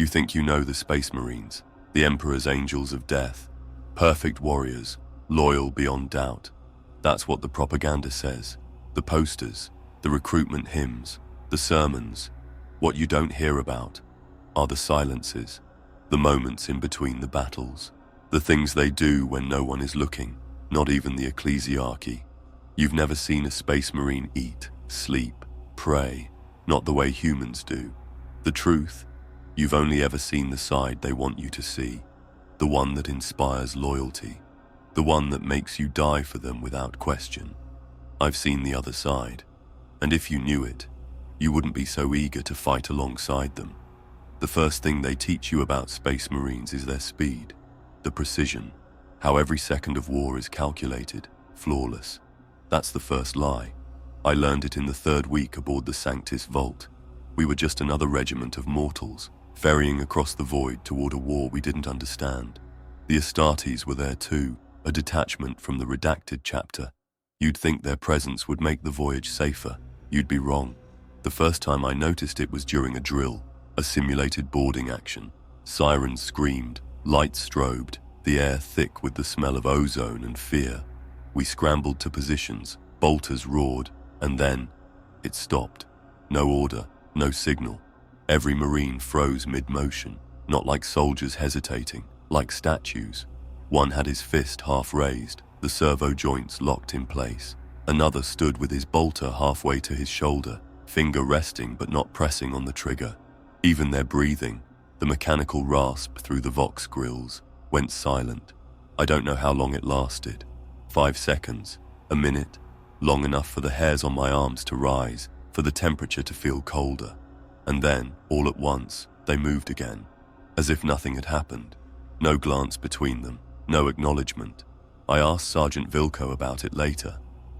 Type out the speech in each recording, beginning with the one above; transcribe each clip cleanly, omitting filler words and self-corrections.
You think you know the Space Marines, the Emperor's Angels of Death, perfect warriors, loyal beyond doubt. That's what the propaganda says, the posters, the recruitment hymns, the sermons. What you don't hear about are the silences, the moments in between the battles, the things they do when no one is looking, not even the ecclesiarchy. You've never seen a Space Marine eat, sleep, pray, not the way humans do. The truth, you've only ever seen the side they want you to see, the one that inspires loyalty, the one that makes you die for them without question. I've seen the other side, and if you knew it, you wouldn't be so eager to fight alongside them. The first thing they teach you about Space Marines is their speed, the precision, how every second of war is calculated, flawless. That's the first lie. I learned it in the 3rd week aboard the Sanctus Vault. We were just another regiment of mortals, ferrying across the void toward a war we didn't understand. The Astartes were there too, a detachment from the redacted chapter. You'd think their presence would make the voyage safer. You'd be wrong. The first time I noticed it was during a drill, a simulated boarding action. Sirens screamed, lights strobed, the air thick with the smell of ozone and fear. We scrambled to positions, bolters roared, and then it stopped. No order, no signal. Every Marine froze mid-motion, not like soldiers hesitating, like statues. One had his fist half raised, the servo joints locked in place. Another stood with his bolter halfway to his shoulder, finger resting but not pressing on the trigger. Even their breathing, the mechanical rasp through the Vox grills, went silent. I don't know how long it lasted. 5 seconds, a minute, long enough for the hairs on my arms to rise, for the temperature to feel colder. And then, all at once, they moved again, as if nothing had happened. No glance between them, no acknowledgement. I asked Sergeant Vilko about it later.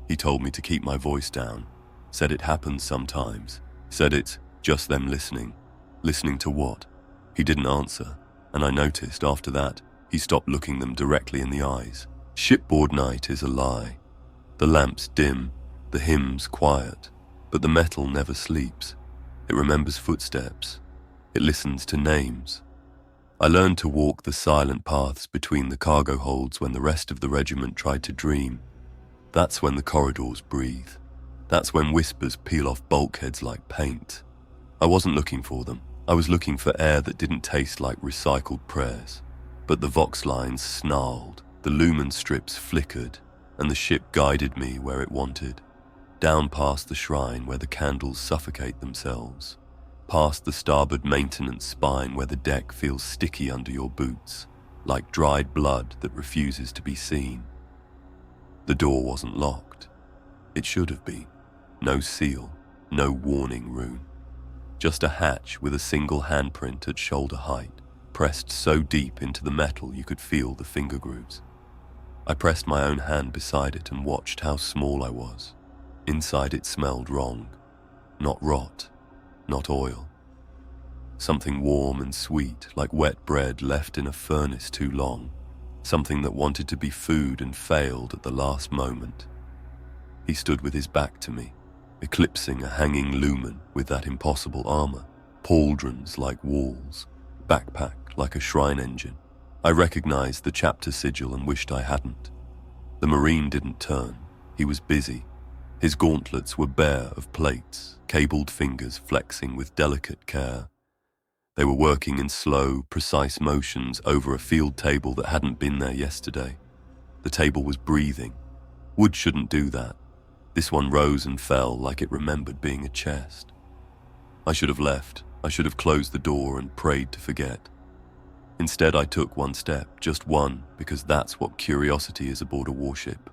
He told me to keep my voice down, said it happens sometimes, said it's just them listening. Listening to what? He didn't answer, and I noticed after that he stopped looking them directly in the eyes. Shipboard night is a lie. The lamps dim, the hymns quiet, but the metal never sleeps. It remembers footsteps. It listens to names. I learned to walk the silent paths between the cargo holds when the rest of the regiment tried to dream. That's when the corridors breathe. That's when whispers peel off bulkheads like paint. I wasn't looking for them. I was looking for air that didn't taste like recycled prayers. But the Vox lines snarled, the lumen strips flickered, and the ship guided me where it wanted. Down past the shrine where the candles suffocate themselves. Past the starboard maintenance spine where the deck feels sticky under your boots, like dried blood that refuses to be seen. The door wasn't locked. It should have been. No seal, no warning rune. Just a hatch with a single handprint at shoulder height, pressed so deep into the metal you could feel the finger grooves. I pressed my own hand beside it and watched how small I was. Inside it smelled wrong. Not rot, not oil. Something warm and sweet, like wet bread left in a furnace too long. Something that wanted to be food and failed at the last moment. He stood with his back to me, eclipsing a hanging lumen with that impossible armor, pauldrons like walls, backpack like a shrine engine. I recognized the chapter sigil and wished I hadn't. The Marine didn't turn. He was busy. His gauntlets were bare of plates, cabled fingers flexing with delicate care. They were working in slow, precise motions over a field table that hadn't been there yesterday. The table was breathing. Wood shouldn't do that. This one rose and fell like it remembered being a chest. I should have left. I should have closed the door and prayed to forget. Instead, I took one step, just one, because that's what curiosity is aboard a warship.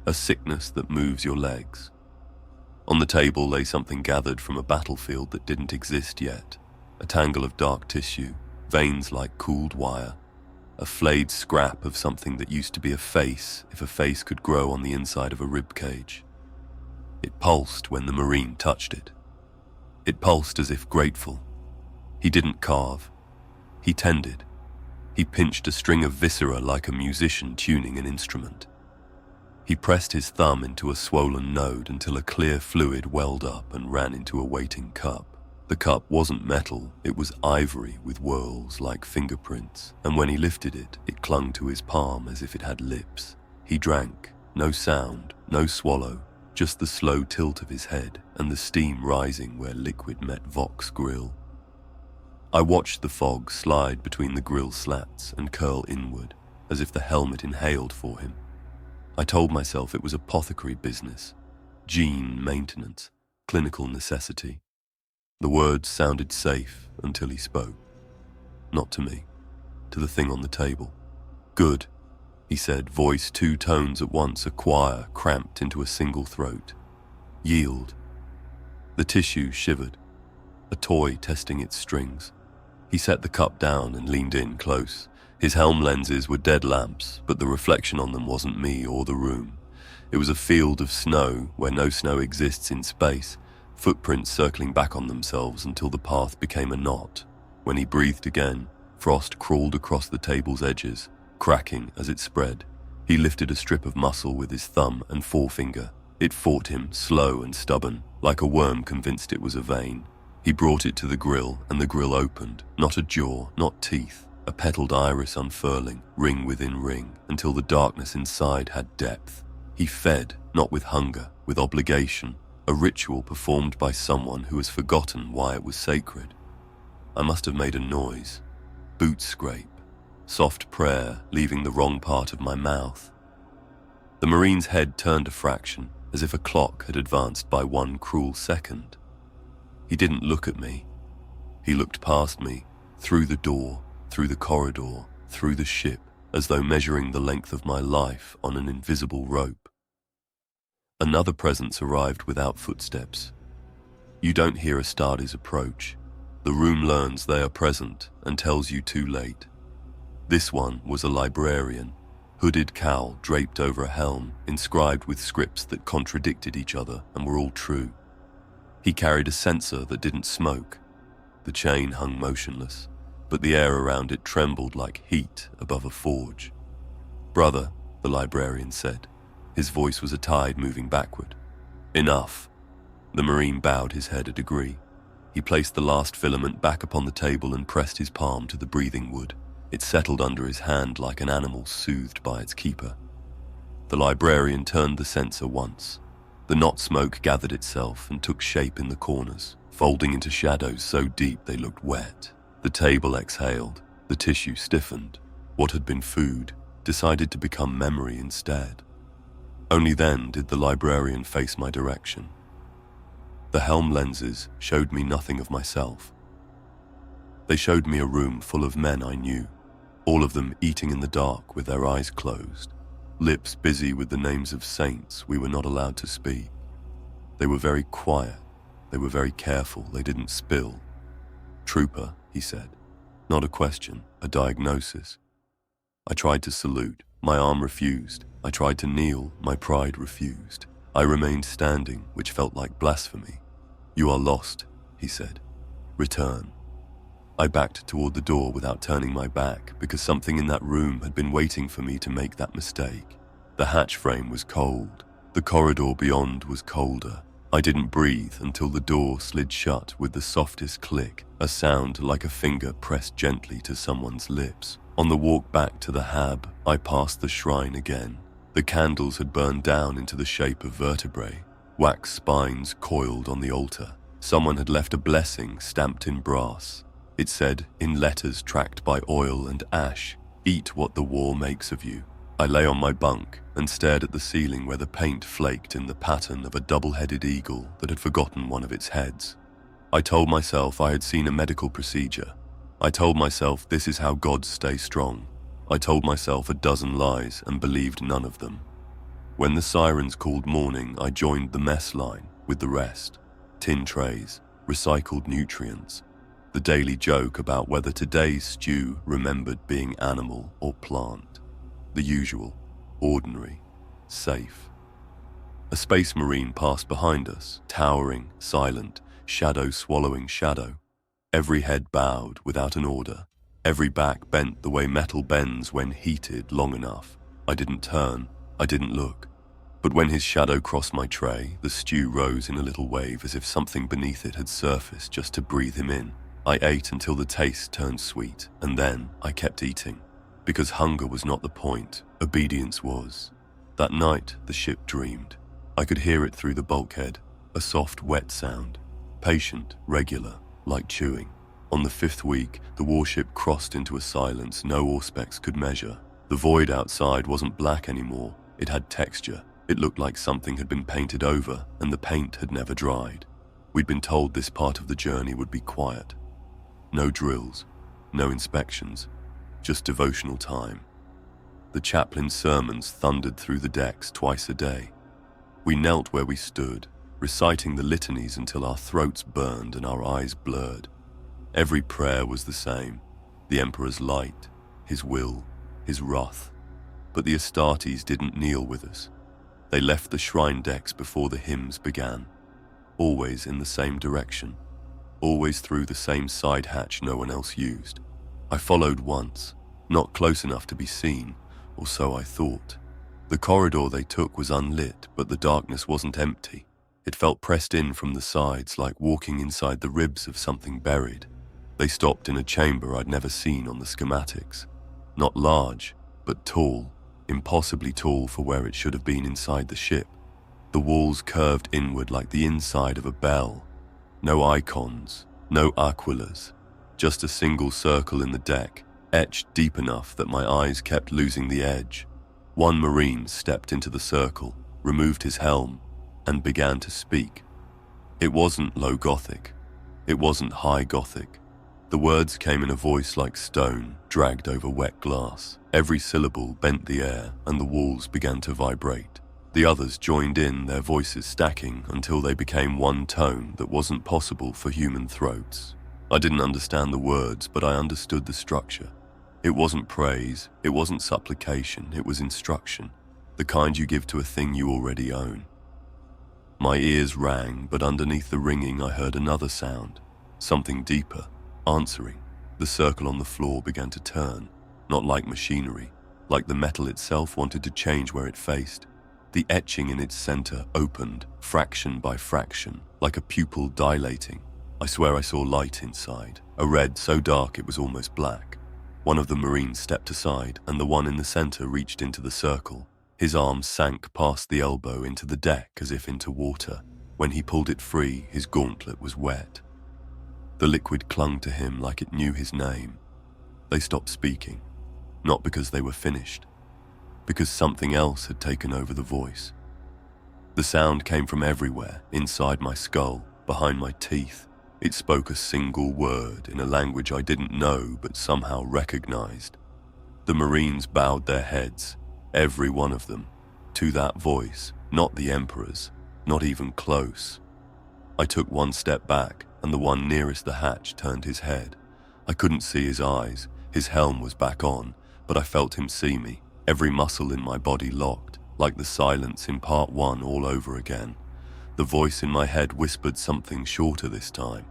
A sickness that moves your legs. On the table lay something gathered from a battlefield that didn't exist yet. A tangle of dark tissue, veins like cooled wire. A flayed scrap of something that used to be a face, if a face could grow on the inside of a rib cage. It pulsed when the Marine touched it. It pulsed as if grateful. He didn't carve. He tended. He pinched a string of viscera like a musician tuning an instrument. He pressed his thumb into a swollen node until a clear fluid welled up and ran into a waiting cup. The cup wasn't metal, it was ivory with whorls like fingerprints, and when he lifted it, it clung to his palm as if it had lips. He drank, no sound, no swallow, just the slow tilt of his head and the steam rising where liquid met Vox grill. I watched the fog slide between the grill slats and curl inward, as if the helmet inhaled for him. I told myself it was apothecary business, gene maintenance, clinical necessity. The words sounded safe until he spoke. Not to me, to the thing on the table. Good, he said, voice two tones at once, a choir cramped into a single throat. Yield. The tissue shivered, a toy testing its strings. He set the cup down and leaned in close. His helm lenses were dead lamps, but the reflection on them wasn't me or the room. It was a field of snow where no snow exists in space, footprints circling back on themselves until the path became a knot. When he breathed again, frost crawled across the table's edges, cracking as it spread. He lifted a strip of muscle with his thumb and forefinger. It fought him, slow and stubborn, like a worm convinced it was a vein. He brought it to the grill, and the grill opened. Not a jaw, not teeth, a petaled iris unfurling, ring within ring, until the darkness inside had depth. He fed, not with hunger, with obligation, a ritual performed by someone who has forgotten why it was sacred. I must have made a noise. Boot scrape. Soft prayer leaving the wrong part of my mouth. The Marine's head turned a fraction, as if a clock had advanced by 1 cruel second. He didn't look at me. He looked past me, through the door, through the corridor, through the ship, as though measuring the length of my life on an invisible rope. Another presence arrived without footsteps. You don't hear Astartes approach. The room learns they are present and tells you too late. This one was a librarian, hooded cowl draped over a helm, inscribed with scripts that contradicted each other and were all true. He carried a censer that didn't smoke. The chain hung motionless, but the air around it trembled like heat above a forge. "Brother," the librarian said. His voice was a tide moving backward. "Enough." The Marine bowed his head a degree. He placed the last filament back upon the table and pressed his palm to the breathing wood. It settled under his hand like an animal soothed by its keeper. The librarian turned the censer once. The knot smoke gathered itself and took shape in the corners, folding into shadows so deep they looked wet. The table exhaled. The tissue stiffened. What had been food decided to become memory instead. Only then did the librarian face my direction. The helm lenses showed me nothing of myself. They showed me a room full of men I knew, all of them eating in the dark with their eyes closed, lips busy with the names of saints we were not allowed to speak. They were very quiet. They were very careful they didn't spill. "Trooper," he said. Not a question, a diagnosis. I tried to salute. My arm refused. I tried to kneel. My pride refused. I remained standing, which felt like blasphemy. "You are lost," he said. "Return." I backed toward the door without turning my back because something in that room had been waiting for me to make that mistake. The hatch frame was cold. The corridor beyond was colder. I didn't breathe until the door slid shut with the softest click, a sound like a finger pressed gently to someone's lips. On the walk back to the hab, I passed the shrine again. The candles had burned down into the shape of vertebrae. Wax spines coiled on the altar. Someone had left a blessing stamped in brass. It said, in letters tracked by oil and ash, "Eat what the war makes of you." I lay on my bunk and stared at the ceiling where the paint flaked in the pattern of a double-headed eagle that had forgotten one of its heads. I told myself I had seen a medical procedure. I told myself this is how gods stay strong. I told myself a dozen lies and believed none of them. When the sirens called morning, I joined the mess line with the rest. Tin trays, recycled nutrients, the daily joke about whether today's stew remembered being animal or plant. The usual, ordinary, safe. A space marine passed behind us, towering, silent, shadow swallowing shadow. Every head bowed without an order. Every back bent the way metal bends when heated long enough. I didn't turn, I didn't look. But when his shadow crossed my tray, the stew rose in a little wave as if something beneath it had surfaced just to breathe him in. I ate until the taste turned sweet, and then I kept eating. Because hunger was not the point, obedience was. That night, the ship dreamed. I could hear it through the bulkhead, a soft, wet sound, patient, regular, like chewing. On the 5th week, the warship crossed into a silence no auspex could measure. The void outside wasn't black anymore. It had texture. It looked like something had been painted over, and the paint had never dried. We'd been told this part of the journey would be quiet. No drills, no inspections, just devotional time. The chaplain's sermons thundered through the decks twice a day. We knelt where we stood, reciting the litanies until our throats burned and our eyes blurred. Every prayer was the same: the Emperor's light, his will, his wrath. But the Astartes didn't kneel with us. They left the shrine decks before the hymns began, always in the same direction, always through the same side hatch no one else used. I followed once, not close enough to be seen, or so I thought. The corridor they took was unlit, but the darkness wasn't empty. It felt pressed in from the sides, like walking inside the ribs of something buried. They stopped in a chamber I'd never seen on the schematics. Not large, but tall, impossibly tall for where it should have been inside the ship. The walls curved inward like the inside of a bell. No icons, no aquilers, just a single circle in the deck, etched deep enough that my eyes kept losing the edge. One Marine stepped into the circle, removed his helm, and began to speak. It wasn't low Gothic. It wasn't high Gothic. The words came in a voice like stone, dragged over wet glass. Every syllable bent the air, and the walls began to vibrate. The others joined in, their voices stacking until they became one tone that wasn't possible for human throats. I didn't understand the words, but I understood the structure. It wasn't praise, it wasn't supplication, it was instruction, the kind you give to a thing you already own. My ears rang, but underneath the ringing I heard another sound, something deeper, answering. The circle on the floor began to turn, not like machinery, like the metal itself wanted to change where it faced. The etching in its center opened, fraction by fraction, like a pupil dilating. I swear I saw light inside, a red so dark it was almost black. One of the Marines stepped aside, and the one in the center reached into the circle. His arm sank past the elbow into the deck as if into water. When he pulled it free, his gauntlet was wet. The liquid clung to him like it knew his name. They stopped speaking, not because they were finished, because something else had taken over the voice. The sound came from everywhere, inside my skull, behind my teeth. It spoke a single word in a language I didn't know but somehow recognized. The Marines bowed their heads, every one of them, to that voice, not the Emperor's, not even close. I took one step back, and the one nearest the hatch turned his head. I couldn't see his eyes, his helm was back on, but I felt him see me, every muscle in my body locked, like the silence in part 1 all over again. The voice in my head whispered something shorter this time.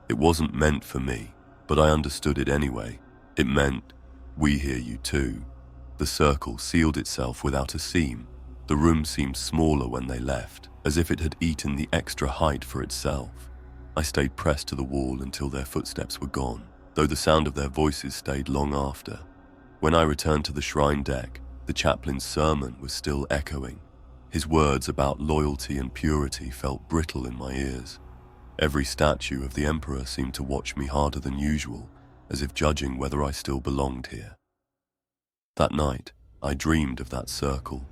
It wasn't meant for me, but I understood it anyway. It meant, "We hear you too." The circle sealed itself without a seam. The room seemed smaller when they left, as if it had eaten the extra height for itself. I stayed pressed to the wall until their footsteps were gone, though the sound of their voices stayed long after. When I returned to the shrine deck, the chaplain's sermon was still echoing. His words about loyalty and purity felt brittle in my ears. Every statue of the Emperor seemed to watch me harder than usual, as if judging whether I still belonged here. That night, I dreamed of that circle.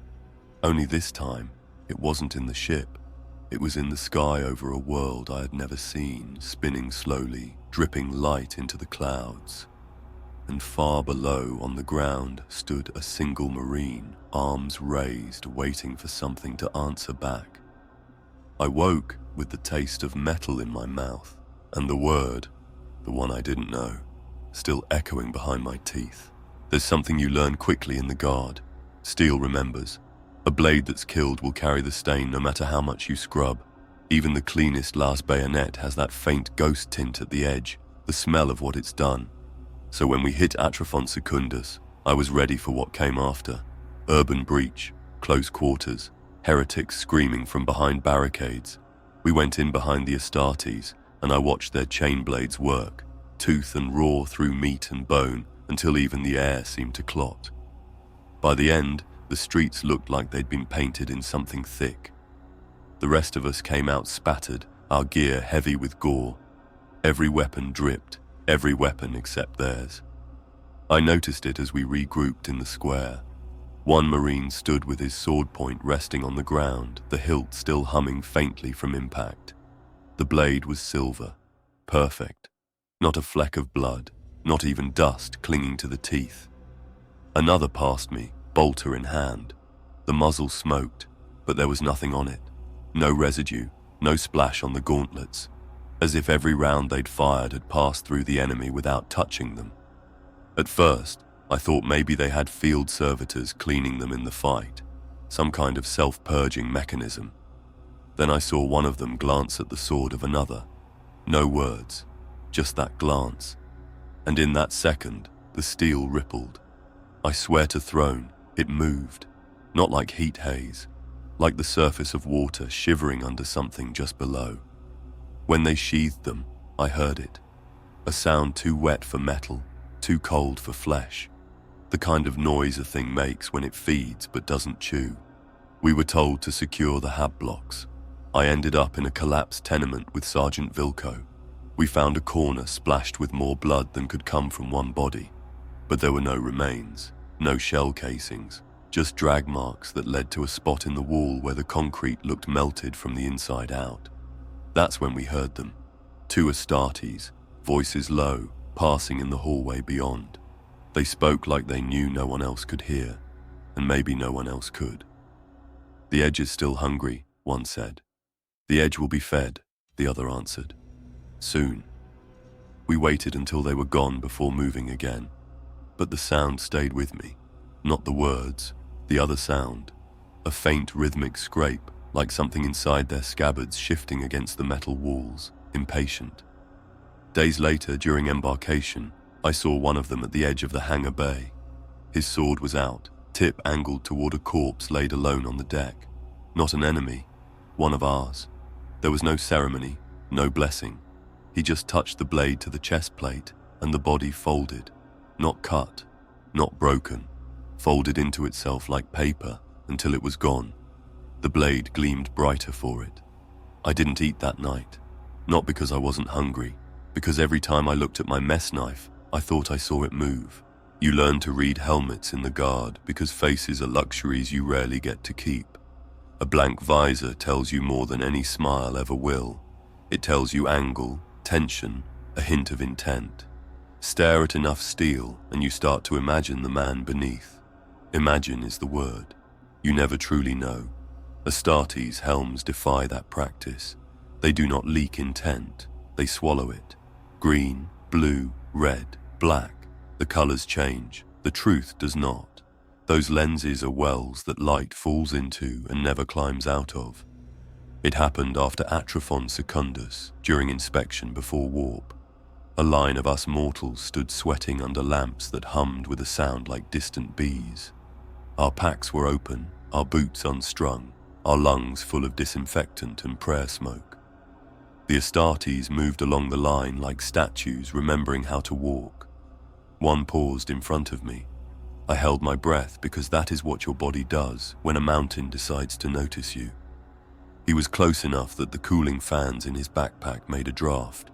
Only this time, it wasn't in the ship. It was in the sky over a world I had never seen, spinning slowly, dripping light into the clouds. And far below, on the ground, stood a single Marine, arms raised, waiting for something to answer back. I woke with the taste of metal in my mouth, and the word, the one I didn't know, still echoing behind my teeth. There's something you learn quickly in the Guard. Steel remembers. A blade that's killed will carry the stain no matter how much you scrub. Even the cleanest last bayonet has that faint ghost tint at the edge, the smell of what it's done. So when we hit Atrophon Secundus, I was ready for what came after. Urban breach, close quarters, heretics screaming from behind barricades. We went in behind the Astartes, and I watched their chain blades work, tooth and raw through meat and bone, until even the air seemed to clot. By the end, the streets looked like they'd been painted in something thick. The rest of us came out spattered, our gear heavy with gore. Every weapon dripped, every weapon except theirs. I noticed it as we regrouped in the square. One Marine stood with his sword point resting on the ground, the hilt still humming faintly from impact. The blade was silver, perfect. Not a fleck of blood, not even dust clinging to the teeth. Another passed me, bolter in hand. The muzzle smoked, but there was nothing on it. No residue, no splash on the gauntlets, as if every round they'd fired had passed through the enemy without touching them. At first, I thought maybe they had field servitors cleaning them in the fight, some kind of self-purging mechanism. Then I saw one of them glance at the sword of another. No words, just that glance. And in that second, the steel rippled. I swear to throne, it moved, not like heat haze, like the surface of water shivering under something just below. When they sheathed them, I heard it. A sound too wet for metal, too cold for flesh. The kind of noise a thing makes when it feeds but doesn't chew. We were told to secure the hab blocks. I ended up in a collapsed tenement with Sergeant Vilko. We found a corner splashed with more blood than could come from one body. But there were no remains, no shell casings, just drag marks that led to a spot in the wall where the concrete looked melted from the inside out. That's when we heard them. 2 Astartes, voices low, passing in the hallway beyond. They spoke like they knew no one else could hear, and maybe no one else could. "The Edge is still hungry," one said. "The Edge will be fed," the other answered. "Soon." We waited until they were gone before moving again. But the sound stayed with me. Not the words, the other sound. A faint rhythmic scrape, like something inside their scabbards shifting against the metal walls, impatient. Days later, during embarkation, I saw one of them at the edge of the hangar bay. His sword was out, tip angled toward a corpse laid alone on the deck. Not an enemy, one of ours. There was no ceremony, no blessing. He just touched the blade to the chest plate, and the body folded. Not cut, not broken, folded into itself like paper until it was gone. The blade gleamed brighter for it. I didn't eat that night, not because I wasn't hungry, because every time I looked at my mess knife, I thought I saw it move. You learn to read helmets in the guard because faces are luxuries you rarely get to keep. A blank visor tells you more than any smile ever will. It tells you angle, tension, a hint of intent. Stare at enough steel and you start to imagine the man beneath. Imagine is the word. You never truly know. Astartes helms defy that practice. They do not leak intent, they swallow it. Green, blue, red, black. The colors change, the truth does not. Those lenses are wells that light falls into and never climbs out of. It happened after Atrophon Secundus, during inspection before warp. A line of us mortals stood sweating under lamps that hummed with a sound like distant bees. Our packs were open, our boots unstrung, our lungs full of disinfectant and prayer smoke. The Astartes moved along the line like statues remembering how to walk. One paused in front of me. I held my breath because that is what your body does when a mountain decides to notice you. He was close enough that the cooling fans in his backpack made a draft.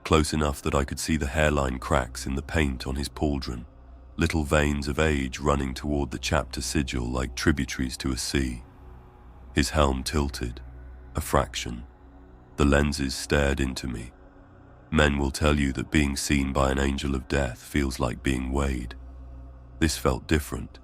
Close enough that I could see the hairline cracks in the paint on his pauldron, little veins of age running toward the chapter sigil like tributaries to a sea. His helm tilted, a fraction. The lenses stared into me. Men will tell you that being seen by an angel of death feels like being weighed. This felt different.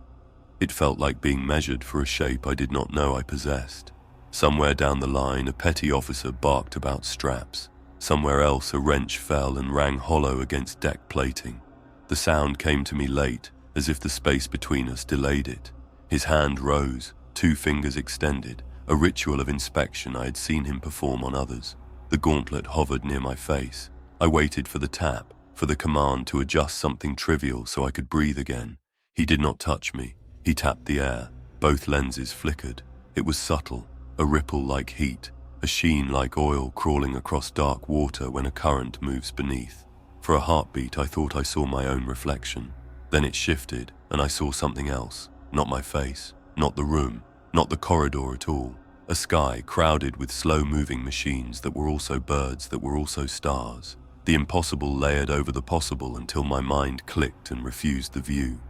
It felt like being measured for a shape I did not know I possessed. Somewhere down the line, a petty officer barked about straps. Somewhere else, a wrench fell and rang hollow against deck plating. The sound came to me late, as if the space between us delayed it. His hand rose, 2 fingers extended, a ritual of inspection I had seen him perform on others. The gauntlet hovered near my face. I waited for the tap, for the command to adjust something trivial so I could breathe again. He did not touch me. He tapped the air. Both lenses flickered. It was subtle, a ripple like heat, a sheen like oil crawling across dark water when a current moves beneath. For a heartbeat, I thought I saw my own reflection. Then it shifted, and I saw something else. Not my face, not the room, not the corridor at all. A sky crowded with slow-moving machines that were also birds, that were also stars. The impossible layered over the possible until my mind clicked and refused the view.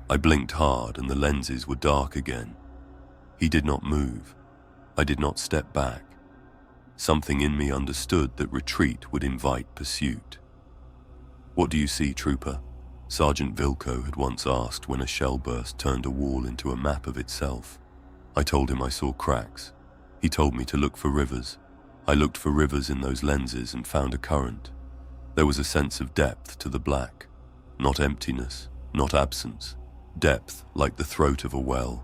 I blinked hard and the lenses were dark again. He did not move. I did not step back. Something in me understood that retreat would invite pursuit. "What do you see, trooper?" Sergeant Vilko had once asked when a shell burst turned a wall into a map of itself. I told him I saw cracks. He told me to look for rivers. I looked for rivers in those lenses and found a current. There was a sense of depth to the black. Not emptiness, not absence. Depth like the throat of a well,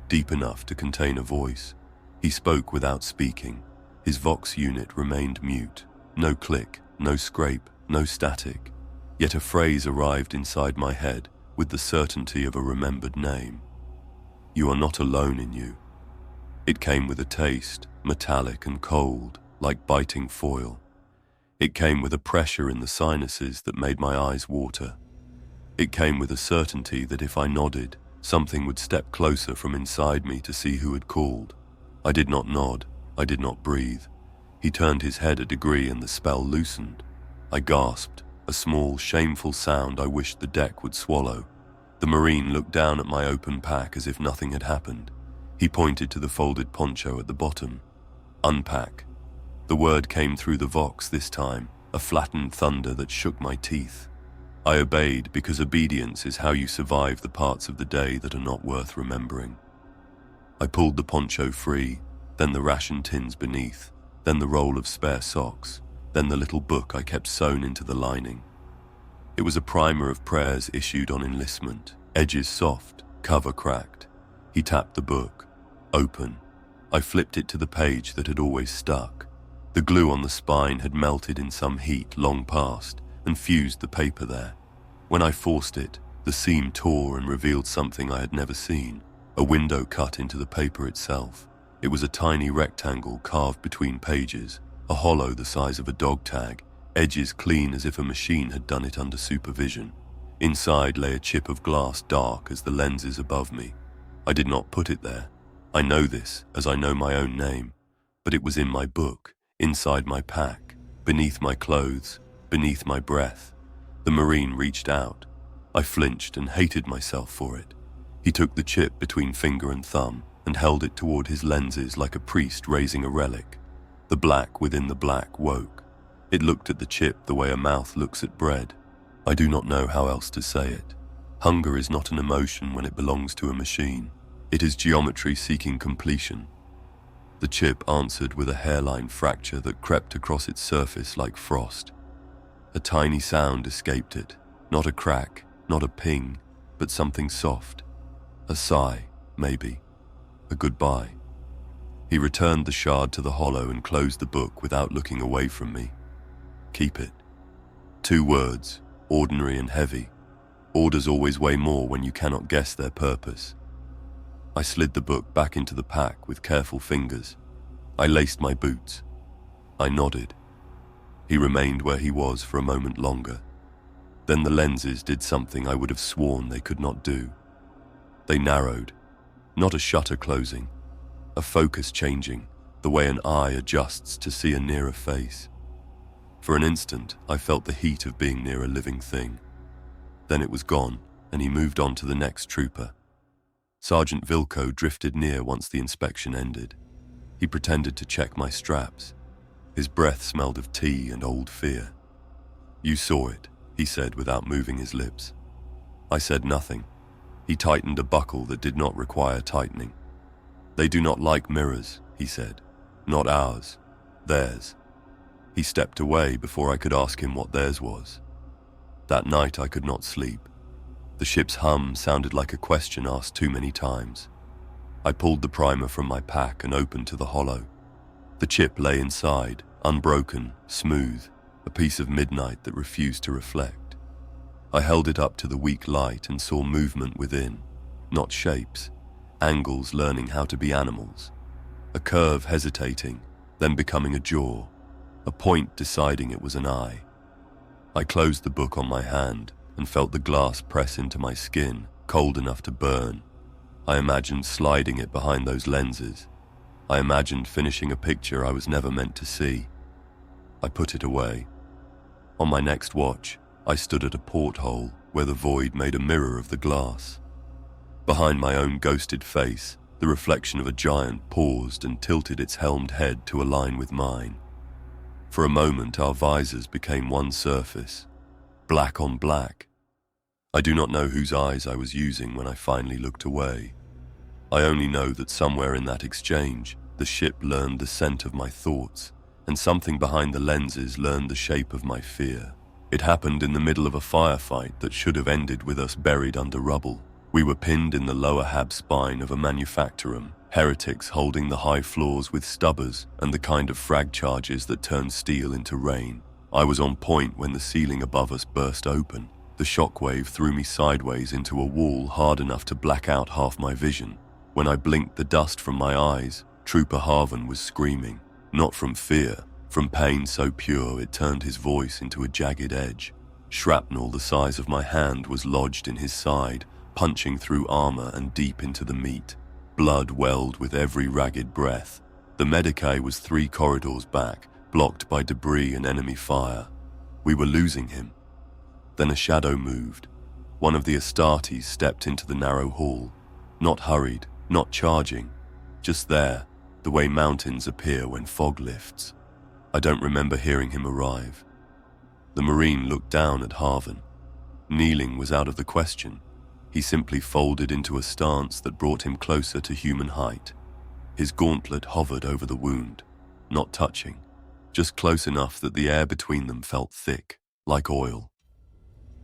deep enough to contain a voice. He spoke without speaking. His vox unit remained mute. No click, no scrape, no static. Yet a phrase arrived inside my head with the certainty of a remembered name. "You are not alone in you." It came with a taste, metallic and cold, like biting foil. It came with a pressure in the sinuses that made my eyes water. It came with a certainty that if I nodded, something would step closer from inside me to see who had called. I did not nod. I did not breathe. He turned his head a degree and the spell loosened. I gasped, a small, shameful sound I wished the deck would swallow. The Marine looked down at my open pack as if nothing had happened. He pointed to the folded poncho at the bottom. "Unpack." The word came through the vox this time, a flattened thunder that shook my teeth. I obeyed because obedience is how you survive the parts of the day that are not worth remembering. I pulled the poncho free, then the ration tins beneath, then the roll of spare socks, then the little book I kept sewn into the lining. It was a primer of prayers issued on enlistment, edges soft, cover cracked. He tapped the book. Open. I flipped it to the page that had always stuck. The glue on the spine had melted in some heat long past and fused the paper there. When I forced it, the seam tore and revealed something I had never seen, a window cut into the paper itself. It was a tiny rectangle carved between pages, a hollow the size of a dog tag, edges clean as if a machine had done it under supervision. Inside lay a chip of glass dark as the lenses above me. I did not put it there. I know this as I know my own name, but it was in my book, inside my pack, beneath my clothes, beneath my breath. The Marine reached out. I flinched and hated myself for it. He took the chip between finger and thumb and held it toward his lenses like a priest raising a relic. The black within the black woke. It looked at the chip the way a mouth looks at bread. I do not know how else to say it. Hunger is not an emotion when it belongs to a machine. It is geometry seeking completion. The chip answered with a hairline fracture that crept across its surface like frost. A tiny sound escaped it, not a crack, not a ping, but something soft. A sigh, maybe. A goodbye. He returned the shard to the hollow and closed the book without looking away from me. Keep it. 2 words, ordinary and heavy. Orders always weigh more when you cannot guess their purpose. I slid the book back into the pack with careful fingers. I laced my boots. I nodded. He remained where he was for a moment longer. Then the lenses did something I would have sworn they could not do. They narrowed. Not a shutter closing, a focus changing, the way an eye adjusts to see a nearer face. For an instant, I felt the heat of being near a living thing. Then it was gone, and he moved on to the next trooper. Sergeant Vilko drifted near once the inspection ended. He pretended to check my straps. His breath smelled of tea and old fear. "You saw it," he said without moving his lips. I said nothing. He tightened a buckle that did not require tightening. "They do not like mirrors," he said. "Not ours. Theirs." He stepped away before I could ask him what theirs was. That night I could not sleep. The ship's hum sounded like a question asked too many times. I pulled the primer from my pack and opened to the hollow. The chip lay inside, unbroken, smooth, a piece of midnight that refused to reflect. I held it up to the weak light and saw movement within, not shapes. angles learning how to be animals, a curve hesitating, then becoming a jaw, a point deciding it was an eye. I closed the book on my hand and felt the glass press into my skin, cold enough to burn. I imagined sliding it behind those lenses. I imagined finishing a picture I was never meant to see. I put it away. On my next watch, I stood at a porthole where the void made a mirror of the glass. Behind my own ghosted face, the reflection of a giant paused and tilted its helmed head to align with mine. For a moment, our visors became one surface, black on black. I do not know whose eyes I was using when I finally looked away. I only know that somewhere in that exchange, the ship learned the scent of my thoughts, and something behind the lenses learned the shape of my fear. It happened in the middle of a firefight that should have ended with us buried under rubble. We were pinned in the lower hab spine of a manufactorum, heretics holding the high floors with stubbers and the kind of frag charges that turn steel into rain. I was on point when the ceiling above us burst open. The shockwave threw me sideways into a wall hard enough to black out half my vision. When I blinked the dust from my eyes, Trooper Harvin was screaming, not from fear, from pain so pure it turned his voice into a jagged edge. Shrapnel the size of my hand was lodged in his side, punching through armor and deep into the meat. Blood welled with every ragged breath. The Medicae was 3 corridors back, blocked by debris and enemy fire. We were losing him. Then a shadow moved. One of the Astartes stepped into the narrow hall. Not hurried, not charging. Just there, the way mountains appear when fog lifts. I don't remember hearing him arrive. The Marine looked down at Harvin. Kneeling was out of the question. He simply folded into a stance that brought him closer to human height. His gauntlet hovered over the wound, not touching, just close enough that the air between them felt thick, like oil.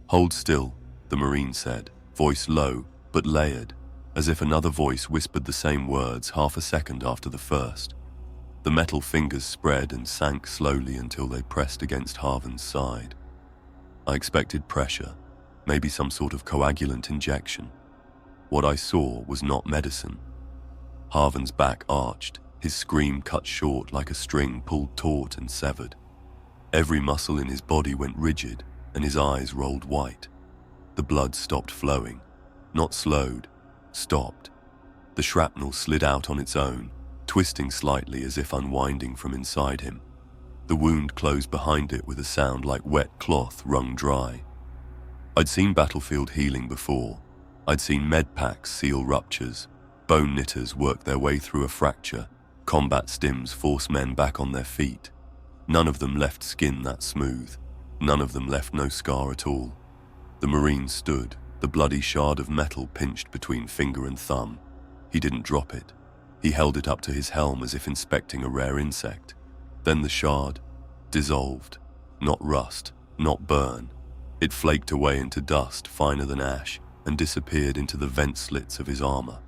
"Hold still," the Marine said, voice low but layered, as if another voice whispered the same words half a second after the first. The metal fingers spread and sank slowly until they pressed against Harvin's side. I expected pressure, maybe some sort of coagulant injection. What I saw was not medicine. Harvin's back arched, his scream cut short like a string pulled taut and severed. Every muscle in his body went rigid, and his eyes rolled white. The blood stopped flowing, not slowed, stopped. The shrapnel slid out on its own, twisting slightly as if unwinding from inside him. The wound closed behind it with a sound like wet cloth wrung dry. I'd seen battlefield healing before. I'd seen med packs seal ruptures, bone knitters work their way through a fracture, combat stims force men back on their feet. None of them left skin that smooth. None of them left no scar at all. The Marine stood, the bloody shard of metal pinched between finger and thumb. He didn't drop it. He held it up to his helm as if inspecting a rare insect. Then the shard dissolved. Not rust, not burn. It flaked away into dust finer than ash and disappeared into the vent slits of his armor.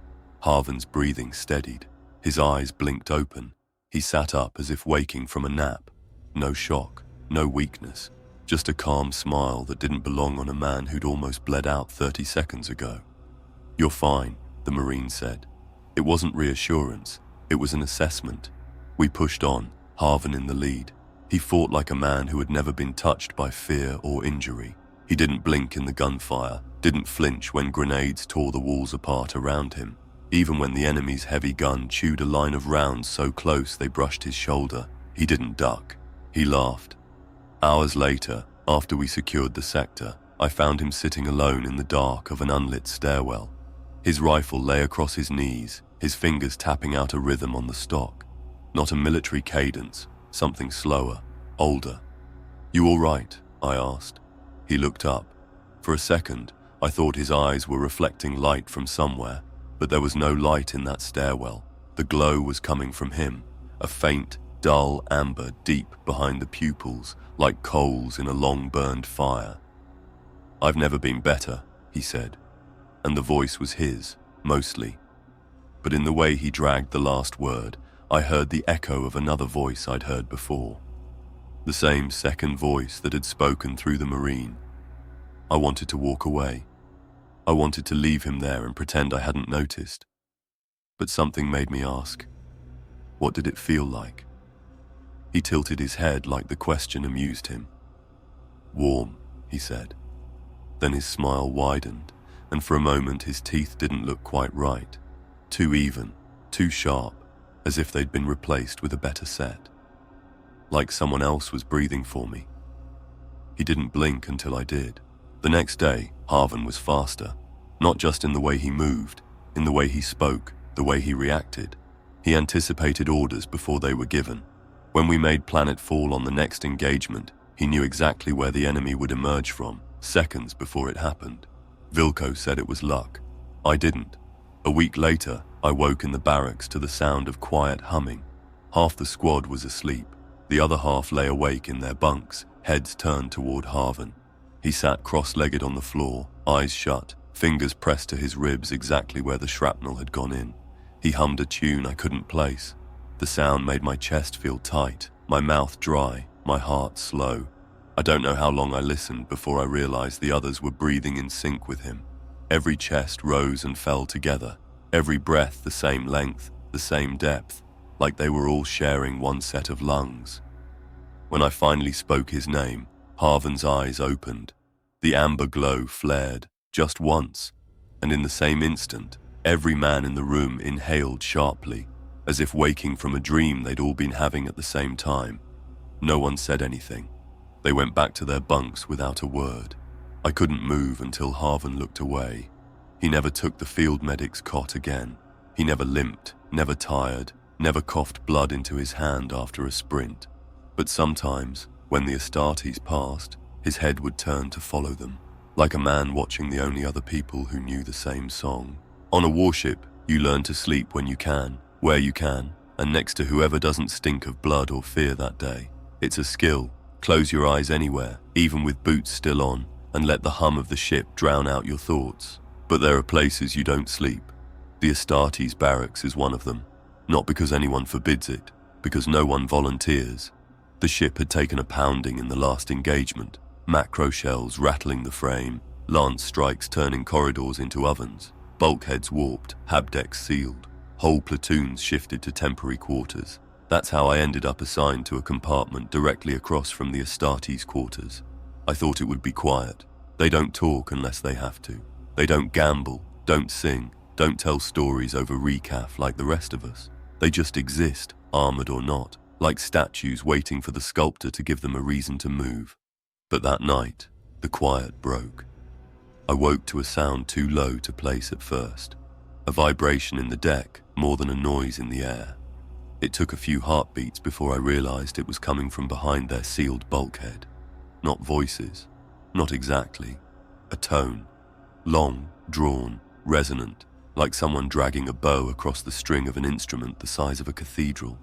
Harvin's breathing steadied. His eyes blinked open. He sat up as if waking from a nap. No shock, no weakness, just a calm smile that didn't belong on a man who'd almost bled out 30 seconds ago. "You're fine," the Marine said. It wasn't reassurance, it was an assessment. We pushed on, Harvin in the lead. He fought like a man who had never been touched by fear or injury. He didn't blink in the gunfire, didn't flinch when grenades tore the walls apart around him. Even when the enemy's heavy gun chewed a line of rounds so close they brushed his shoulder, he didn't duck. He laughed. Hours later, after we secured the sector, I found him sitting alone in the dark of an unlit stairwell. His rifle lay across his knees, his fingers tapping out a rhythm on the stock. Not a military cadence, something slower, older. "You all right?" I asked. He looked up. For a second, I thought his eyes were reflecting light from somewhere, but there was no light in that stairwell. The glow was coming from him, a faint, dull amber deep behind the pupils, like coals in a long-burned fire. "I've never been better," he said, and the voice was his, mostly. But in the way he dragged the last word, I heard the echo of another voice I'd heard before. The same second voice that had spoken through the Marine. I wanted to walk away. I wanted to leave him there and pretend I hadn't noticed. but something made me ask, what did it feel like? He tilted his head like the question amused him. Warm, he said. Then his smile widened, and for a moment his teeth didn't look quite right. Too even, too sharp, as if they'd been replaced with a better set. Like someone else was breathing for me. He didn't blink until I did. The next day, Harvan was faster, not just in the way he moved, in the way he spoke, the way he reacted. He anticipated orders before they were given. When we made planetfall on the next engagement, he knew exactly where the enemy would emerge from, seconds before it happened. Vilko said it was luck. I didn't. A week later, I woke in the barracks to the sound of quiet humming. Half the squad was asleep. The other half lay awake in their bunks, heads turned toward Harvan. He sat cross-legged on the floor, eyes shut, fingers pressed to his ribs exactly where the shrapnel had gone in. He hummed a tune I couldn't place. The sound made my chest feel tight, my mouth dry, my heart slow. I don't know how long I listened before I realized the others were breathing in sync with him. Every chest rose and fell together, every breath the same length, the same depth, like they were all sharing one set of lungs. When I finally spoke his name, Harvan's eyes opened. The amber glow flared, just once, and in the same instant, every man in the room inhaled sharply, as if waking from a dream they'd all been having at the same time. No one said anything. They went back to their bunks without a word. I couldn't move until Harvan looked away. He never took the field medic's cot again. He never limped, never tired, never coughed blood into his hand after a sprint. But sometimes, when the Astartes passed, his head would turn to follow them, like a man watching the only other people who knew the same song. On a warship, you learn to sleep when you can, where you can, and next to whoever doesn't stink of blood or fear that day. It's a skill. Close your eyes anywhere, even with boots still on, and let the hum of the ship drown out your thoughts. But there are places you don't sleep. The Astartes barracks is one of them. Not because anyone forbids it, because no one volunteers. The ship had taken a pounding in the last engagement, macro shells rattling the frame, lance strikes turning corridors into ovens, bulkheads warped, habdecks sealed, whole platoons shifted to temporary quarters. That's how I ended up assigned to a compartment directly across from the Astartes quarters. I thought it would be quiet. They don't talk unless they have to. They don't gamble, don't sing, don't tell stories over recaf like the rest of us. They just exist, armored or not, like statues waiting for the sculptor to give them a reason to move. But that night, the quiet broke. I woke to a sound too low to place at first. A vibration in the deck, more than a noise in the air. It took a few heartbeats before I realized it was coming from behind their sealed bulkhead. Not voices, not exactly. A tone. Long, drawn, resonant, like someone dragging a bow across the string of an instrument the size of a cathedral.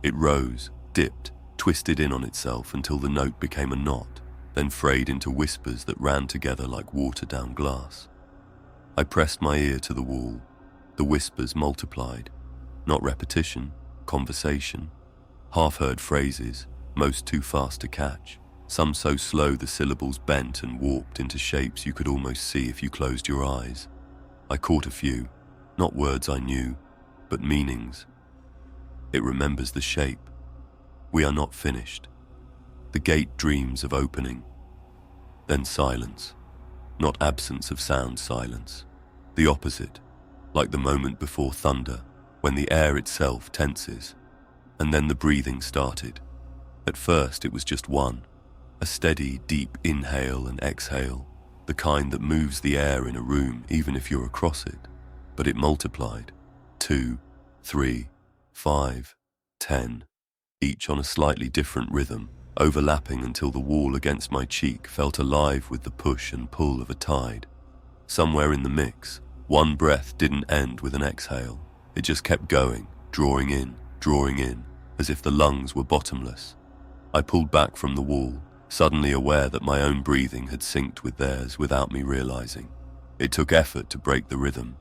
It rose, dipped, twisted in on itself until the note became a knot, then frayed into whispers that ran together like water down glass. I pressed my ear to the wall. The whispers multiplied. Not repetition, conversation. Half-heard phrases, most too fast to catch. Some so slow the syllables bent and warped into shapes you could almost see if you closed your eyes. I caught a few, not words I knew, but meanings. It remembers the shape. We are not finished. The gate dreams of opening. Then silence. Not absence of sound silence. The opposite, like the moment before thunder, when the air itself tenses. And then the breathing started. At first it was just one. A steady, deep inhale and exhale, the kind that moves the air in a room even if you're across it. But it multiplied. 2, 3, 5, 10, each on a slightly different rhythm, overlapping until the wall against my cheek felt alive with the push and pull of a tide. Somewhere in the mix, one breath didn't end with an exhale. It just kept going, drawing in, as if the lungs were bottomless. I pulled back from the wall, suddenly aware that my own breathing had synced with theirs without me realizing. It took effort to break the rhythm.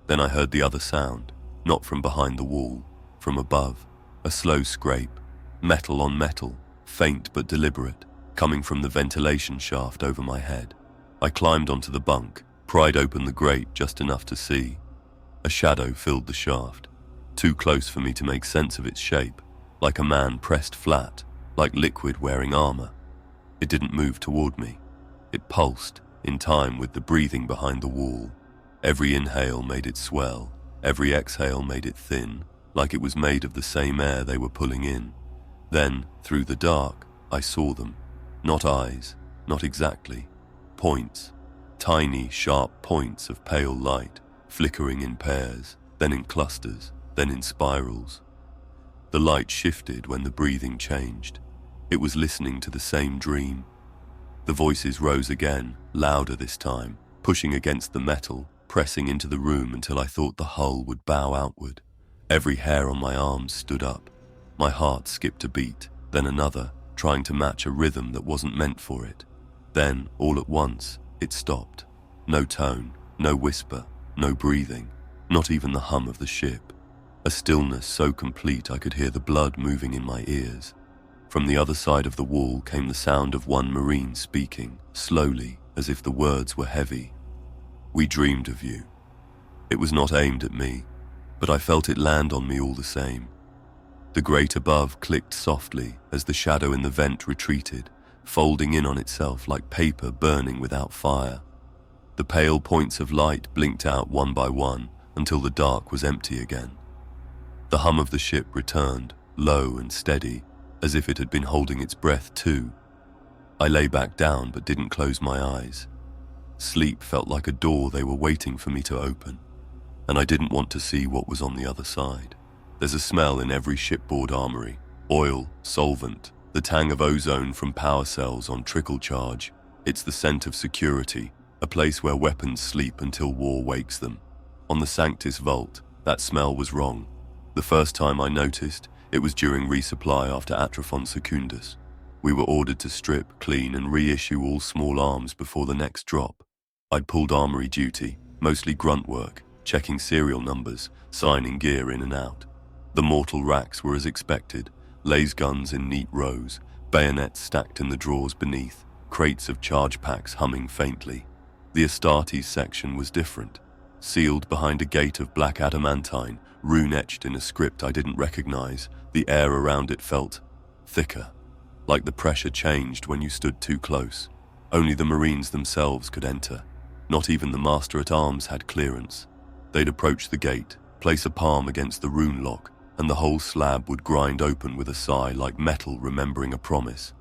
Then I heard the other sound, not from behind the wall, from above. A slow scrape, metal on metal, faint but deliberate, coming from the ventilation shaft over my head. I climbed onto the bunk, pried open the grate just enough to see. A shadow filled the shaft, too close for me to make sense of its shape, like a man pressed flat, like liquid wearing armor. It didn't move toward me. It pulsed, in time with the breathing behind the wall. Every inhale made it swell, every exhale made it thin, like it was made of the same air they were pulling in. Then, through the dark, I saw them. Not eyes, not exactly. Points. Tiny, sharp points of pale light, flickering in pairs, then in clusters, then in spirals. The light shifted when the breathing changed. It was listening to the same dream. The voices rose again, louder this time, pushing against the metal, pressing into the room until I thought the hull would bow outward. Every hair on my arms stood up. My heart skipped a beat, then another, trying to match a rhythm that wasn't meant for it. Then, all at once, it stopped. No tone, no whisper, no breathing, not even the hum of the ship. A stillness so complete I could hear the blood moving in my ears. From the other side of the wall came the sound of one Marine speaking, slowly, as if the words were heavy. "We dreamed of you." It was not aimed at me, but I felt it land on me all the same. The grate above clicked softly as the shadow in the vent retreated, folding in on itself like paper burning without fire. The pale points of light blinked out one by one until the dark was empty again. The hum of the ship returned, low and steady, as if it had been holding its breath too. I lay back down but didn't close my eyes. Sleep felt like a door they were waiting for me to open, and I didn't want to see what was on the other side. There's a smell in every shipboard armory. Oil, solvent, the tang of ozone from power cells on trickle charge. It's the scent of security, a place where weapons sleep until war wakes them. On the Sanctus Vault, that smell was wrong. The first time I noticed, it was during resupply after Atrophon Secundus. We were ordered to strip, clean, and reissue all small arms before the next drop. I'd pulled armory duty, mostly grunt work, checking serial numbers, signing gear in and out. The mortal racks were as expected, laser guns in neat rows, bayonets stacked in the drawers beneath, crates of charge packs humming faintly. The Astartes section was different. Sealed behind a gate of black adamantine, rune-etched in a script I didn't recognize, the air around it felt thicker, like the pressure changed when you stood too close. Only the Marines themselves could enter. Not even the Master-at-Arms had clearance. They'd approach the gate, place a palm against the rune lock, and the whole slab would grind open with a sigh like metal remembering a promise.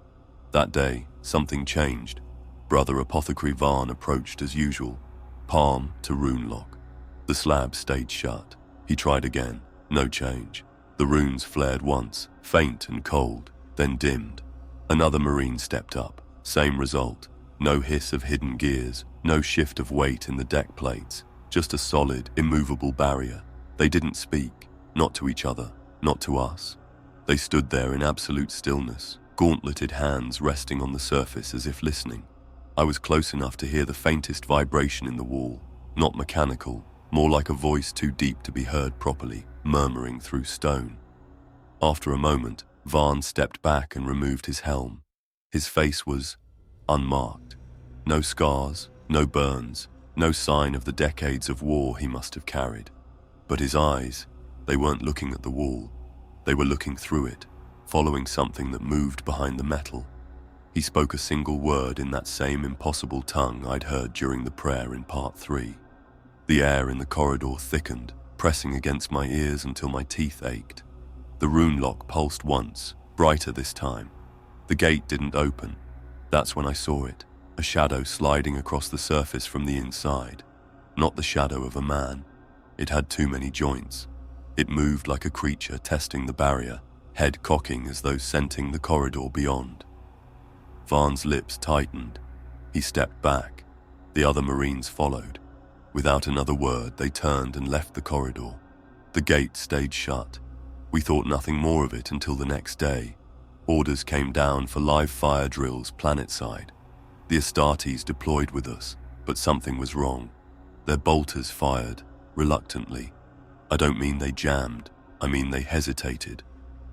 That day, something changed. Brother Apothecary Varn approached as usual, palm to rune lock. The slab stayed shut. He tried again, no change. The runes flared once, faint and cold, then dimmed. Another Marine stepped up, same result. No hiss of hidden gears, no shift of weight in the deck plates, just a solid, immovable barrier. They didn't speak, not to each other, not to us. They stood there in absolute stillness, gauntleted hands resting on the surface as if listening. I was close enough to hear the faintest vibration in the wall, not mechanical, more like a voice too deep to be heard properly, murmuring through stone. After a moment, Varn stepped back and removed his helm. His face was unmarked. No scars, no burns, no sign of the decades of war he must have carried. But his eyes, they weren't looking at the wall. They were looking through it, following something that moved behind the metal. He spoke a single word in that same impossible tongue I'd heard during the prayer in Part 3. The air in the corridor thickened, pressing against my ears until my teeth ached. The rune lock pulsed once, brighter this time. The gate didn't open. That's when I saw it, a shadow sliding across the surface from the inside. Not the shadow of a man. It had too many joints. It moved like a creature testing the barrier, head cocking as though scenting the corridor beyond. Varn's lips tightened. He stepped back. The other Marines followed. Without another word, they turned and left the corridor. The gate stayed shut. We thought nothing more of it until the next day. Orders came down for live fire drills planetside. The Astartes deployed with us, but something was wrong. Their bolters fired, reluctantly. I don't mean they jammed, I mean they hesitated.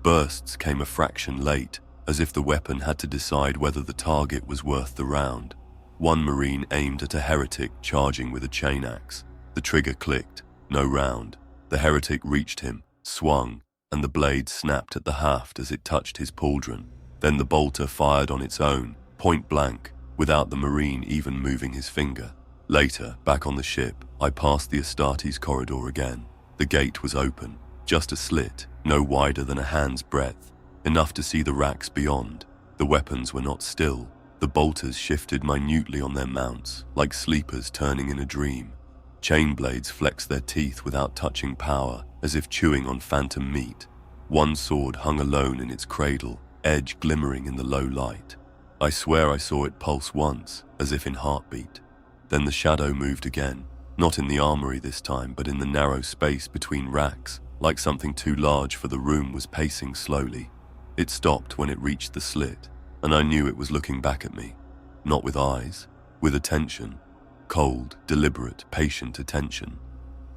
Bursts came a fraction late, as if the weapon had to decide whether the target was worth the round. One Marine aimed at a heretic charging with a chain axe. The trigger clicked, no round. The heretic reached him, swung, and the blade snapped at the haft as it touched his pauldron. Then the bolter fired on its own, point blank, without the Marine even moving his finger. Later, back on the ship, I passed the Astartes corridor again. The gate was open, just a slit, no wider than a hand's breadth, enough to see the racks beyond. The weapons were not still. The bolters shifted minutely on their mounts, like sleepers turning in a dream. Chain blades flexed their teeth without touching power, as if chewing on phantom meat. One sword hung alone in its cradle, edge glimmering in the low light. I swear I saw it pulse once, as if in heartbeat. Then the shadow moved again, not in the armory this time, but in the narrow space between racks, like something too large for the room was pacing slowly. It stopped when it reached the slit, and I knew it was looking back at me. Not with eyes, with attention. Cold, deliberate, patient attention.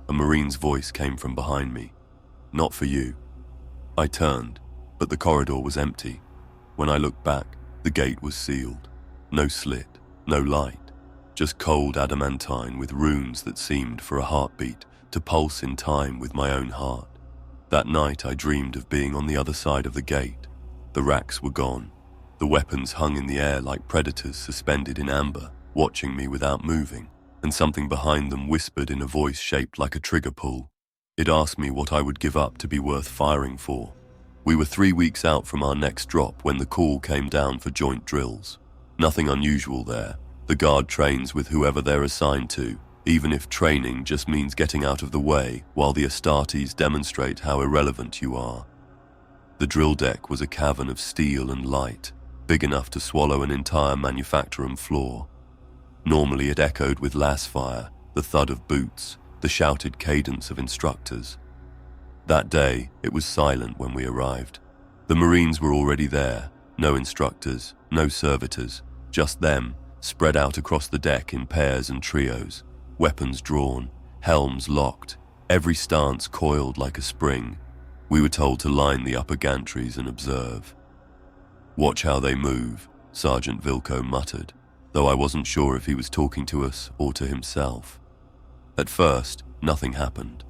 A Marine's voice came from behind me. "Not for you." I turned, but the corridor was empty. When I looked back, the gate was sealed. No slit, no light. Just cold adamantine with runes that seemed, for a heartbeat, to pulse in time with my own heart. That night I dreamed of being on the other side of the gate. The racks were gone. The weapons hung in the air like predators suspended in amber, watching me without moving, and something behind them whispered in a voice shaped like a trigger pull. It asked me what I would give up to be worth firing for. We were 3 weeks out from our next drop when the call came down for joint drills. Nothing unusual there. The guard trains with whoever they're assigned to, even if training just means getting out of the way while the Astartes demonstrate how irrelevant you are. The drill deck was a cavern of steel and light, big enough to swallow an entire manufactorum floor. Normally it echoed with las fire, the thud of boots, the shouted cadence of instructors. That day, it was silent when we arrived. The Marines were already there, no instructors, no servitors, just them, spread out across the deck in pairs and trios, weapons drawn, helms locked, every stance coiled like a spring. We were told to line the upper gantries and observe. "Watch how they move," Sergeant Vilko muttered, though I wasn't sure if he was talking to us or to himself. At first, nothing happened.